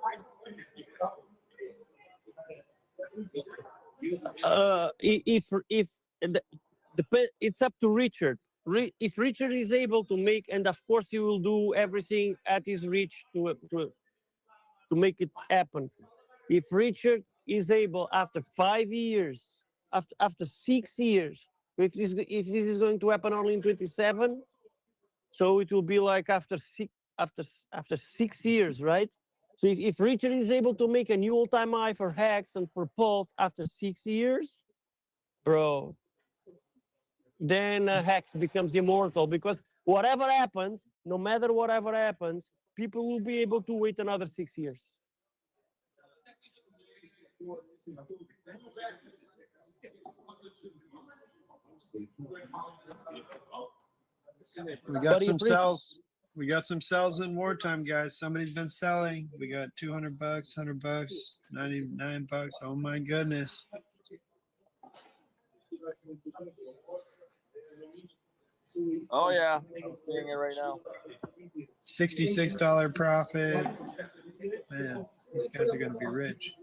It's up to Richard. If Richard is able to make, and of course he will do everything at his reach to make it happen. If Richard is able, after 5 years, after 6 years, if this is going to happen only in 27, so it will be like after 6 years, right? So if Richard is able to make a new all-time high for HEX and for Pulse after 6 years, bro, then HEX becomes immortal, because whatever happens, no matter whatever happens, people will be able to wait another 6 years. We got some cells. We got some cells in wartime, guys. Somebody's been selling. We got $200, $100, $99. Oh my goodness. Oh yeah, I'm seeing it right now. $66 profit. Man, these guys are gonna be rich.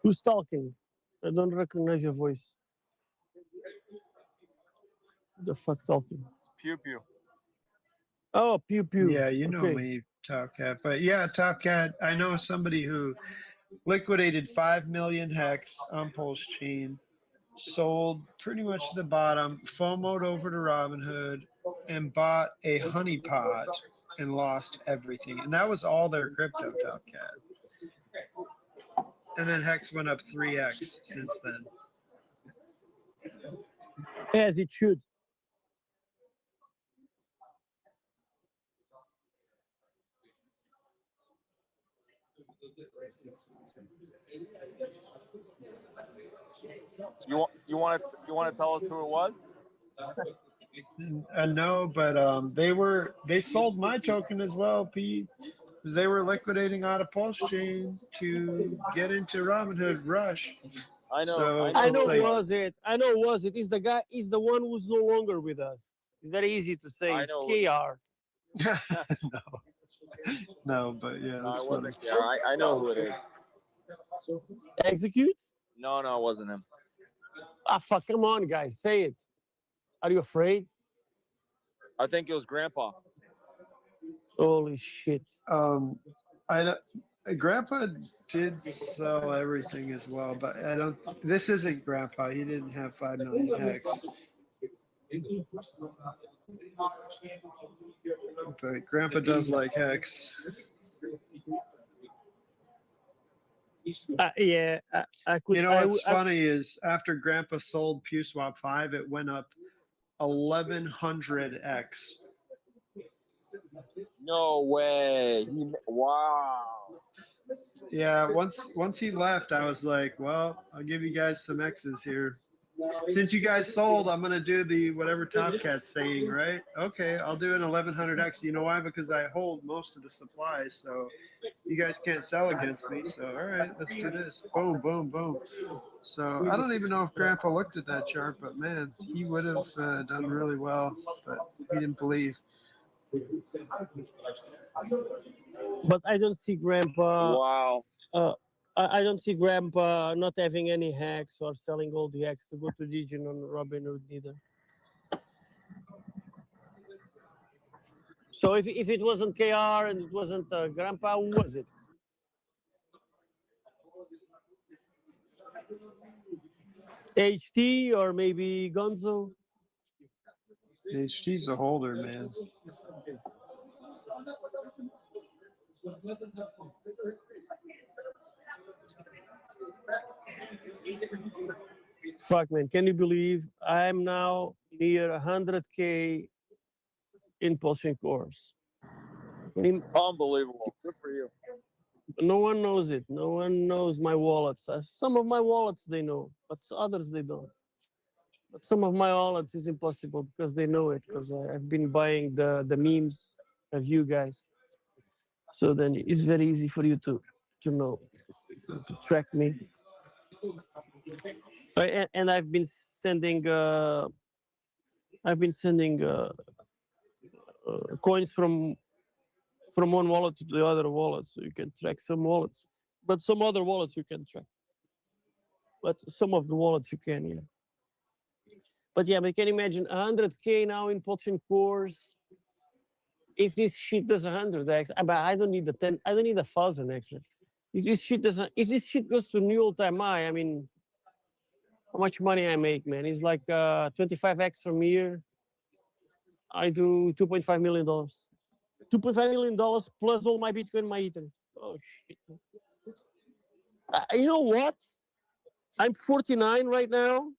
Who's talking? I don't recognize your voice. The fuck talking? Pew pew. Oh, pew pew. Yeah, you know okay. me, Top Cat. But yeah, Top Cat, I know somebody who liquidated 5 million HEX on Pulse Chain, sold pretty much to the bottom, FOMO'd over to Robinhood, and bought a honeypot and lost everything. And that was all their crypto, Top Cat. And then HEX went up 3x since then. As it should. You want to tell us who it was? No, but they sold my token as well, Pete, because they were liquidating out of Pulse Chain to get into Robinhood Rush. I know. So I it's know like, was it. I know was it. Is the guy? Is the one who's no longer with us? It's very easy to say. I It's know. KR. no, but yeah, No, that's it funny. wasn't. Yeah, I know who it is. Execute? No, it wasn't him. Ah, fuck! Come on, guys, say it. Are you afraid? I think it was Grandpa. Holy shit! I don't. Grandpa did sell everything as well, but I don't. This isn't Grandpa. He didn't have 5 million hex. But Grandpa does like hex. Yeah, I could. You know what's funny is after Grandpa sold PewSwap 5, it went up 1100x. No way. Wow. Yeah, once he left, I was like, well, I'll give you guys some X's here. Since you guys sold, I'm gonna do the whatever Top Cat's saying, right? Okay, I'll do an 1100x. You know why? Because I hold most of the supplies, so you guys can't sell against me. So all right, let's do this. Boom, boom, boom. So I don't even know if Grandpa looked at that chart, but man, he would have done really well, but he didn't believe. But I don't see Grandpa. Wow. I don't see Grandpa not having any hacks or selling all the hacks to go to Legion on Robinhood either. So if it wasn't KR and it wasn't Grandpa, who was it? HT or maybe Gonzo? She's a holder, man. Fuck, man, can you believe I'm now near 100K in Pulsion Cores? Unbelievable. Good for you. No one knows it. No one knows my wallets. Some of my wallets they know, but others they don't. But some of my wallets is impossible because they know it, because I've been buying the memes of you guys. So then it's very easy for you to know, to track me. And I've been sending coins from one wallet to the other wallet, so you can track some wallets. But some other wallets you can track. But some of the wallets you can, yeah. But yeah, we can imagine 100K now in Pulsion Cores. If this shit does 100x, but I don't need the 10. I don't need 1,000x. If this shit doesn't, if this shit goes to new all-time high, I mean, how much money I make, man? It's like 25x from here. I do $2.5 million. $2.5 million plus all my Bitcoin, my Ether. Oh shit! You know what? I'm 49 right now,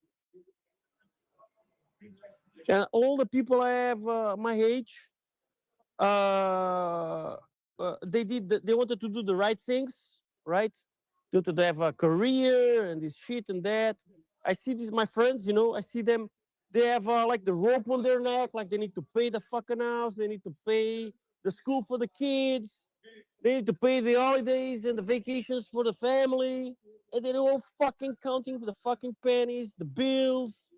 and all the people I have my age, they wanted to do the right things, right? They wanted to have a career and this shit and that. I see these my friends, I see them. They have like the rope on their neck, like they need to pay the fucking house, they need to pay the school for the kids, they need to pay the holidays and the vacations for the family, and they're all fucking counting the fucking pennies, the bills,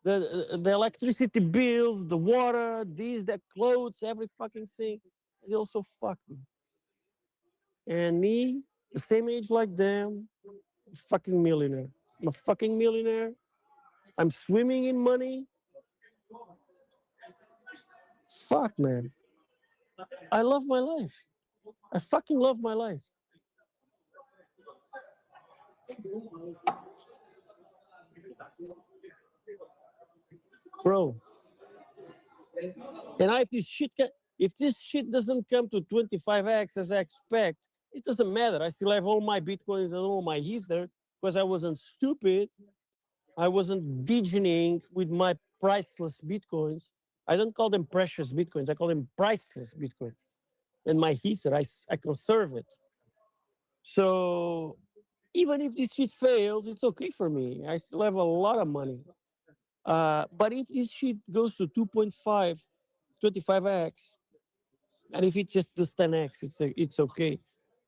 the electricity bills, the water, these, that, clothes, every fucking thing. They also fuck me. And me, the same age like them, fucking millionaire. I'm a fucking millionaire. I'm swimming in money. Fuck, man. I love my life. I fucking love my life. Bro. And if this shit doesn't come to 25x as I expect, it doesn't matter. I still have all my Bitcoins and all my Ether because I wasn't stupid. I wasn't degening with my priceless Bitcoins. I don't call them precious Bitcoins. I call them priceless Bitcoins. And my Ether, I conserve it. So even if this shit fails, it's okay for me. I still have a lot of money. But if this shit goes to 2.5, 25x, and if it just does 10x, it's okay.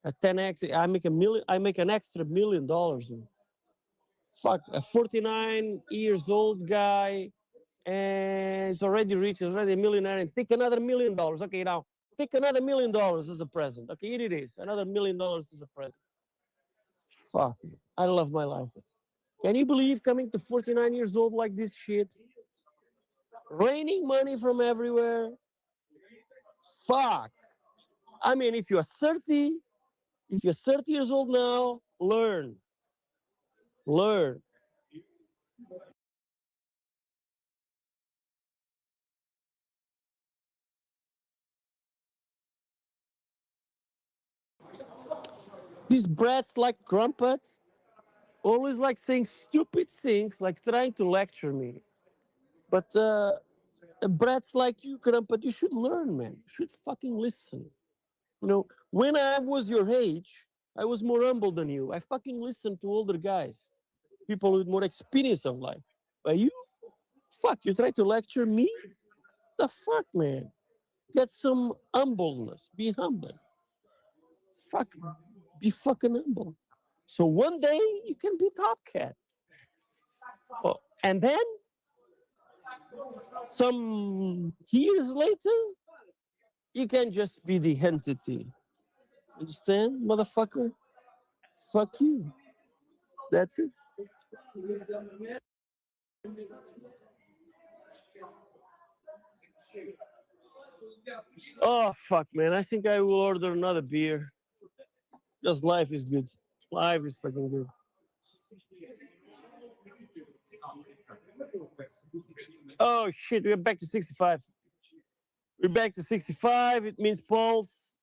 At 10x, I make a million. I make an extra $1 million. Fuck, a 49 years old guy, and he's already rich. He's already a millionaire, and take another $1 million. Okay, now take another $1 million as a present. Okay, here it is. Another $1 million as a present. Fuck, I love my life. Can you believe coming to 49 years old like this shit? Raining money from everywhere. Fuck. I mean, if you're 30 years old now, learn. Learn. These brats like Crumpet, always like saying stupid things, like trying to lecture me. But brats like you, Crumpet, you should learn, man. You should fucking listen. You know, when I was your age, I was more humble than you. I fucking listened to older guys, people with more experience of life. But you, fuck, you try to lecture me? The fuck, man? Get some humbleness. Be humble. Fuck, be fucking humble. So one day you can be top cat. Oh, and then some years later, you can just be the entity. Understand, motherfucker? Fuck you. That's it. Oh fuck, man! I think I will order another beer. Just life is good. Life is fucking good. Oh shit, we're back to 65. We're back to 65. It means pulse.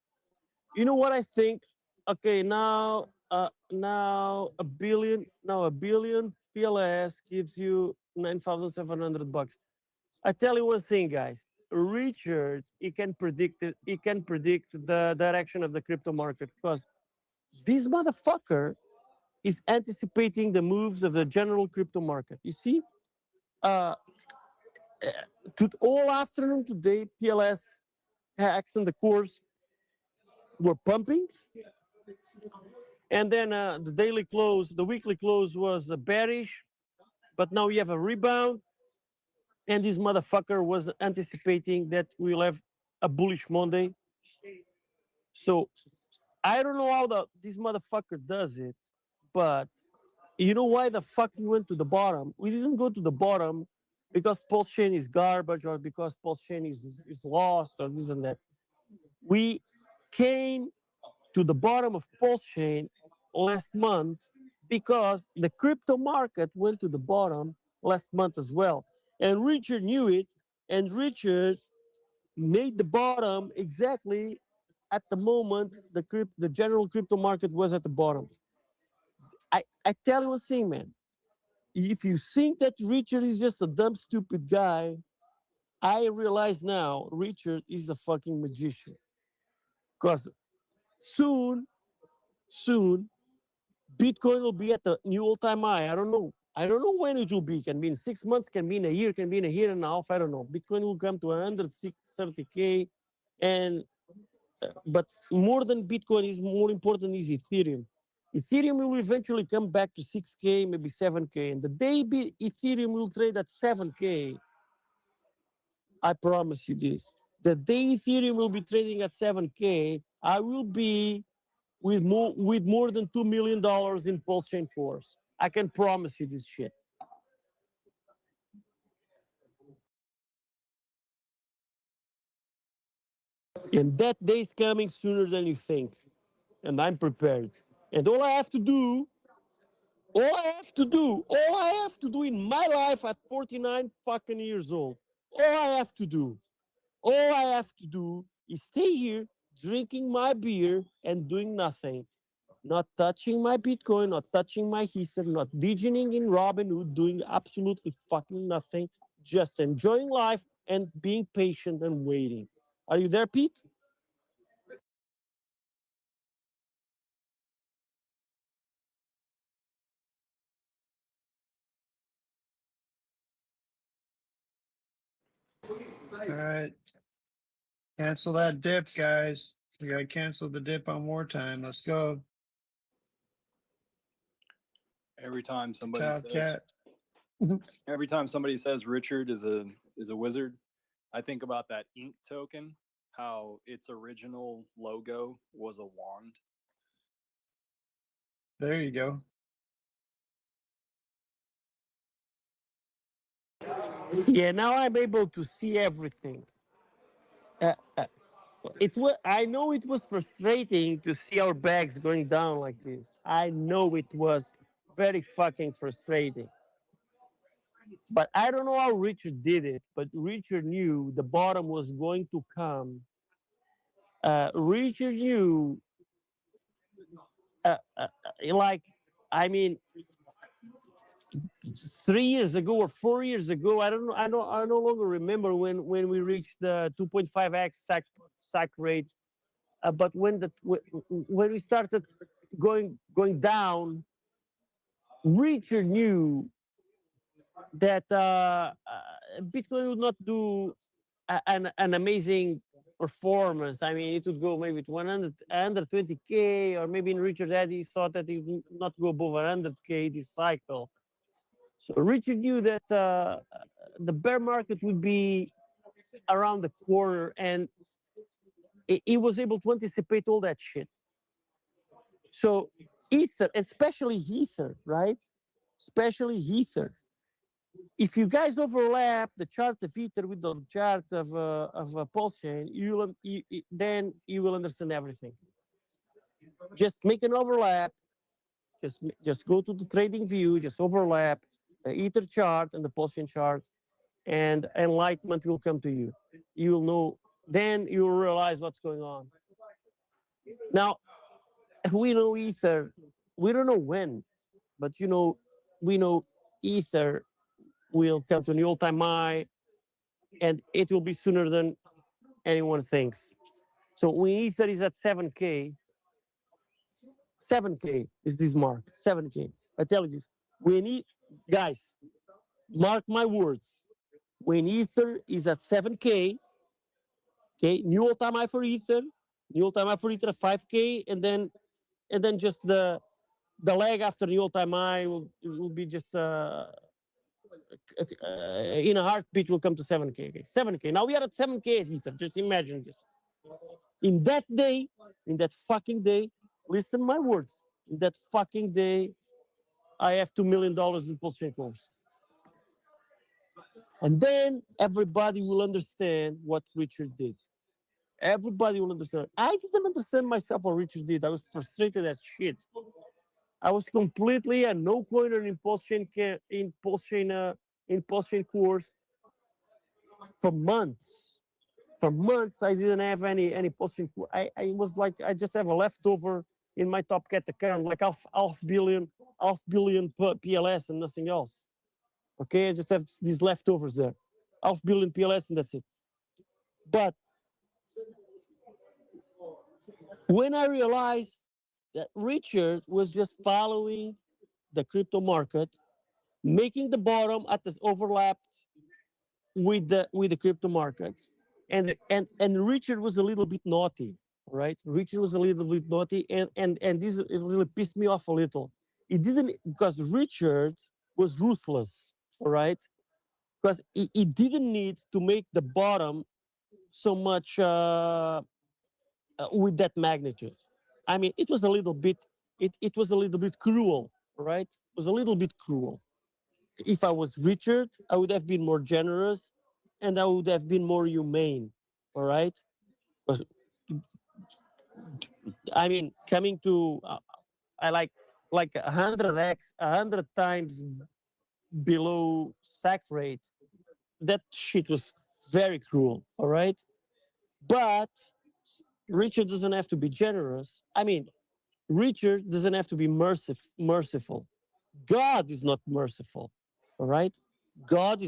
You know what I think? Okay, now a billion PLS gives you 9,700 bucks. I tell you one thing, guys. Richard, he can predict it. He can predict the direction of the crypto market because this motherfucker is anticipating the moves of the general crypto market. You see, uh, all afternoon today, PLS, HEX, and the course were pumping, and then the daily close, the weekly close was bearish, but now we have a rebound, and this motherfucker was anticipating that we'll have a bullish Monday. So I don't know how this motherfucker does it, but you know why the fuck we went to the bottom? We didn't go to the bottom because Pulse Chain is garbage or because Pulse Chain is lost or this and that. We came to the bottom of Pulse Chain last month because the crypto market went to the bottom last month as well. And Richard knew it, and Richard made the bottom exactly at the moment the general crypto market was at the bottom. I tell you one thing, man. If you think that Richard is just a dumb, stupid guy, I realize now Richard is a fucking magician. Because soon, Bitcoin will be at the new all-time high. I don't know. I don't know when it will be. Can be in 6 months, can be in a year, can be in a year and a half. I don't know. Bitcoin will come to 130K. And but more than Bitcoin is more important is Ethereum. Ethereum will eventually come back to 6K, maybe 7K. And the day Ethereum will trade at 7K, I promise you this. The day Ethereum will be trading at 7K, I will be with more than $2 million in Pulse Chain Force. I can promise you this shit. And that day is coming sooner than you think. And I'm prepared. And all I have to do in my life at 49 fucking years old, all I have to do is stay here drinking my beer and doing nothing. Not touching my Bitcoin, not touching my Ether, not digging in Robinhood, doing absolutely fucking nothing, just enjoying life and being patient and waiting. Are you there, Pete? All right. Cancel that dip, guys. We gotta cancel the dip on wartime. Let's go. Every time somebody Top says, cat. every time somebody says Richard is a wizard, I think about that ink token, how its original logo was a wand. There you go. Yeah, now I'm able to see everything. It was. I know it was frustrating to see our bags going down like this. I know it was very fucking frustrating. But I don't know how Richard did it. But Richard knew the bottom was going to come. Richard knew, like, I mean, 3 years ago or 4 years ago, I don't know. I no longer remember when we reached the 2.5x sack rate. But when we started going down, Richard knew that Bitcoin would not do an amazing performance. I mean, it would go maybe to 120K, or maybe in Richard's head, he thought that it would not go above 100K this cycle. So Richard knew that the bear market would be around the corner, and he was able to anticipate all that shit. So Ether, especially Ether, right? Especially Ether. If you guys overlap the chart of Ether with the chart of a pulse chain, then you will understand everything. Just make an overlap. Just go to the trading view. Just overlap the Ether chart and the pulse chain chart, and enlightenment will come to you. You will know. Then you will realize what's going on. Now, we know Ether. We don't know when, but we know Ether will come to an all-time high, and it will be sooner than anyone thinks. So when Ether is at 7K, 7K is this mark, 7K. I tell you this. Guys, mark my words. When Ether is at 7K, okay, new all-time high for Ether, new all-time high for Ether at 5K, and then just the leg after the all-time high will be just in a heartbeat will come to 7K. Okay? 7K. Now we are at 7K at Ether. Just imagine this. In that day, in that fucking day, listen my words. In that fucking day, I have $2 million in pulse chain calls. And then everybody will understand what Richard did. Everybody will understand. I didn't understand myself what Richard did. I was frustrated as shit. I was completely a no coiner in pulse chain course for months. For months, I didn't have any pulse chain. I was like, I just have a leftover in my Top Cat account, like half billion PLS and nothing else. Okay, I just have these leftovers there, half billion PLS, and that's it. But when I realized that Richard was just following the crypto market, making the bottom at this overlapped with the crypto market, and Richard was a little bit naughty, right? Richard was a little bit naughty, and this it really pissed me off a little. It didn't, because Richard was ruthless, all right? Because he didn't need to make the bottom so much with that magnitude. I mean, it was a little bit, it was a little bit cruel, right? It was a little bit cruel. If I was Richard, I would have been more generous, and I would have been more humane, all right? I mean, coming to, I like 100x, 100 times below sack rate. That shit was very cruel, all right? But Richard doesn't have to be generous. I mean, Richard doesn't have to be merciful. God is not merciful, all right? God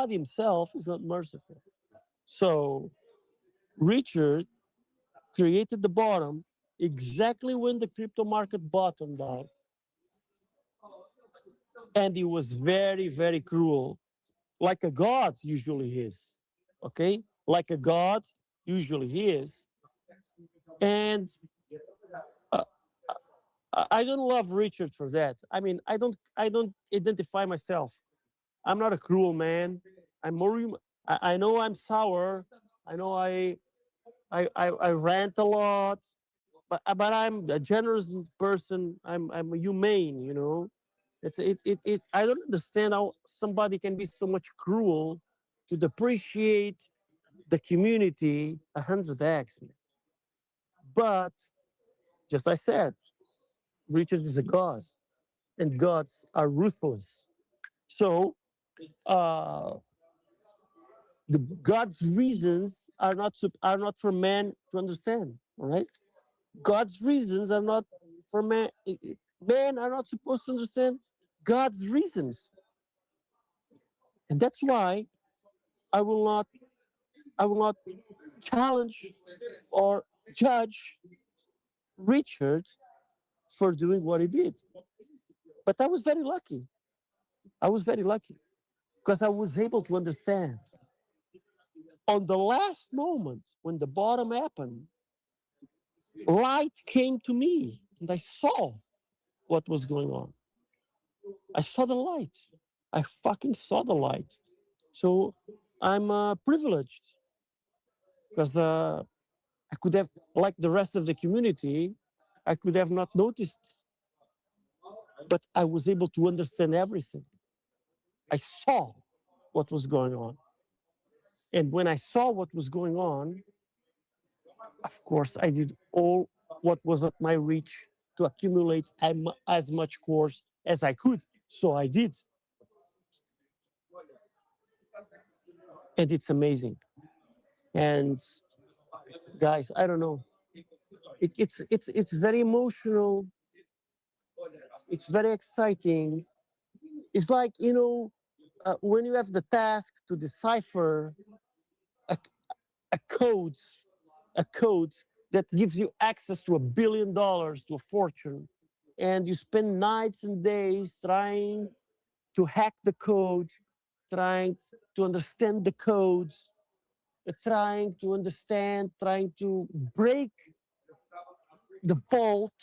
himself is not merciful. So Richard created the bottom exactly when the crypto market bottomed out. And he was very, very cruel, like a god usually is. okay, like a god, usually he is. And uh, I don't love Richard for that. I mean, I don't identify myself. I'm not a cruel man. I'm more human. I know I'm sour. I know I rant a lot, but I'm a generous person. I'm a humane, you know. It I don't understand how somebody can be so much cruel to depreciate the community 100x. But just I said, Richard is a god, and gods are ruthless. So uh, the God's reasons are not for man to understand. All right, God's reasons are not for man. Men are not supposed to understand God's reasons, and that's why I will not I will not challenge or judge Richard for doing what he did. But I was very lucky. I was very lucky because I was able to understand. On the last moment, when the bottom happened, light came to me and I saw what was going on. I saw the light. I fucking saw the light. So I'm privileged because I could have, like the rest of the community, I could have not noticed, but I was able to understand everything. I saw what was going on. And when I saw what was going on, of course, I did all what was at my reach to accumulate as much course as I could. So I did. And it's amazing. And guys, I don't know. It's very emotional. It's very exciting. It's like, you know, when you have the task to decipher a, a code, a code that gives you access to $1 billion, to a fortune, and you spend nights and days trying to hack the code, trying to understand the code, trying to understand, trying to break the vault,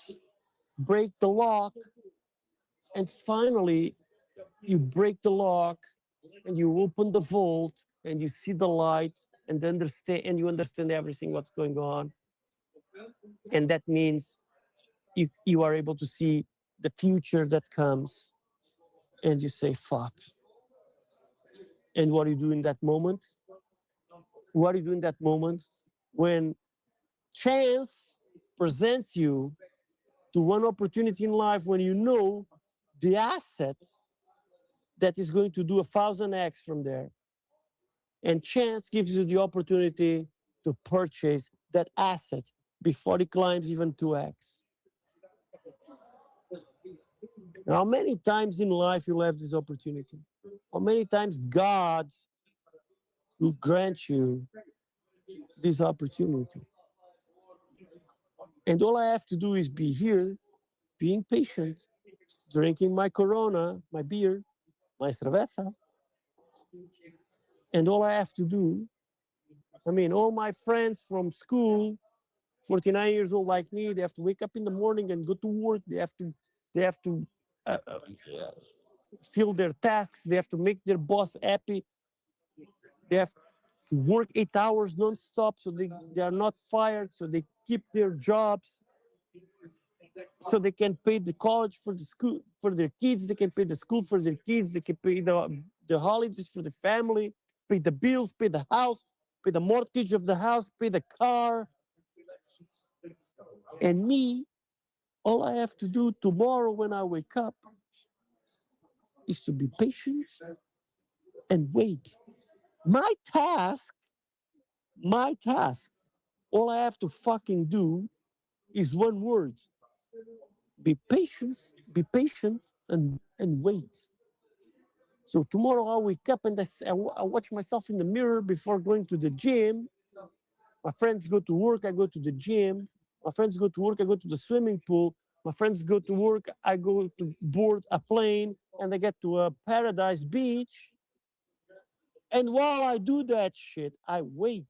break the lock, and finally you break the lock and you open the vault and you see the light and understand and you understand everything what's going on. And that means you are able to see the future that comes and you say fuck. And what do you do in that moment? What do you do in that moment when chance presents you to one opportunity in life, when you know the asset that is going to do 1,000x from there, and chance gives you the opportunity to purchase that asset before it climbs even 2x. How many times in life you'll have this opportunity? How many times God will grant you this opportunity? And all I have to do is be here, being patient, drinking my Corona, my beer, my cerveza. And all I have to do, I mean, all my friends from school, 49 years old like me, they have to wake up in the morning and go to work. They have to uh, uh, fill their tasks. They have to make their boss happy. They have to work 8 hours nonstop so they are not fired, so they keep their jobs, so they can pay the college for the school for their kids, they can pay the school for their kids, they can pay the holidays for the family, pay the bills, pay the house, pay the mortgage of the house, pay the car. And me, all I have to do tomorrow when I wake up is to be patient and wait. My task, all I have to fucking do is one word: be patient and wait. So tomorrow I wake up and I watch myself in the mirror before going to the gym. My friends go to work, I go to the gym. My friends go to work, I go to the swimming pool. My friends go to work, I go to board a plane and I get to a paradise beach. And while I do that shit, I wait.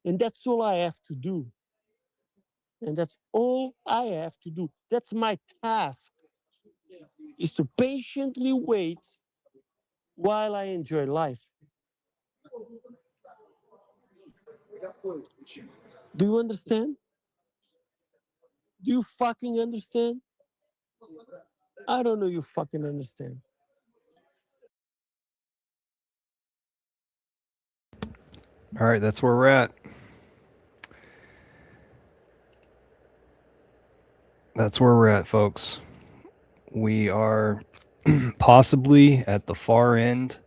And that's all I have to do. And that's all I have to do. That's my task, is to patiently wait while I enjoy life. Do you understand? Do you fucking understand? I don't know you fucking understand. All right, that's where we're at. That's where we're at, folks. We are possibly at the far end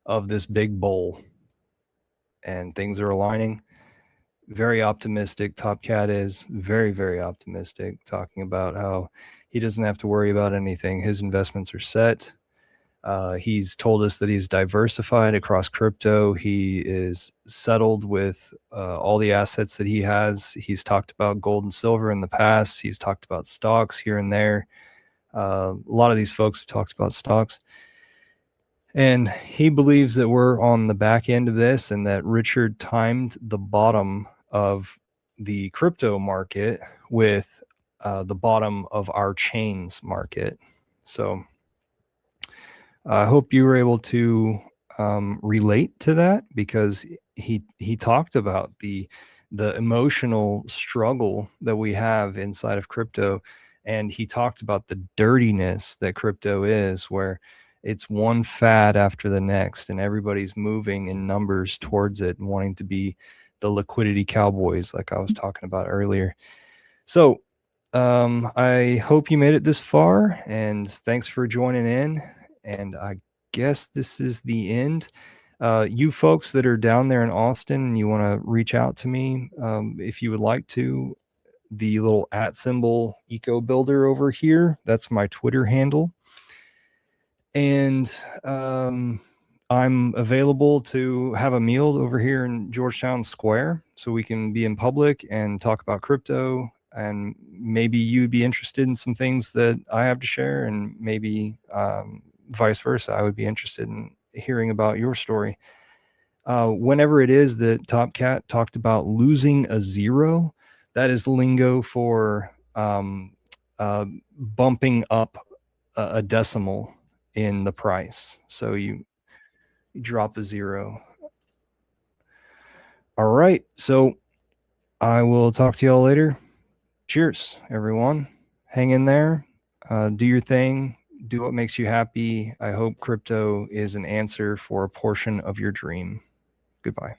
of this big bowl, and things are aligning. Very optimistic. Top Cat is very, very optimistic, talking about how he doesn't have to worry about anything. His investments are set. He's told us that he's diversified across crypto. He is settled with all the assets that he has. He's talked about gold and silver in the past. He's talked about stocks here and there. A lot of these folks have talked about stocks. And he believes that we're on the back end of this and that Richard timed the bottom of the crypto market with the bottom of our chains market. So I hope you were able to relate to that, because he talked about the emotional struggle that we have inside of crypto, and he talked about the dirtiness that crypto is, where it's one fad after the next, and everybody's moving in numbers towards it and wanting to be the liquidity cowboys, like I was talking about earlier. So I hope you made it this far, and thanks for joining in. And I guess this is the end. You folks that are down there in Austin and you want to reach out to me, if you would like to, the little @ eco builder over here, that's my Twitter handle. And I'm available to have a meal over here in Georgetown Square, so we can be in public and talk about crypto. And maybe you'd be interested in some things that I have to share, and maybe vice versa. I would be interested in hearing about your story. Whenever it is that Top Cat talked about losing a zero, that is lingo for bumping up a decimal in the price. So you drop a zero. All right. So I will talk to y'all later. Cheers, everyone. Hang in there. Do your thing. Do what makes you happy. I hope crypto is an answer for a portion of your dream. Goodbye.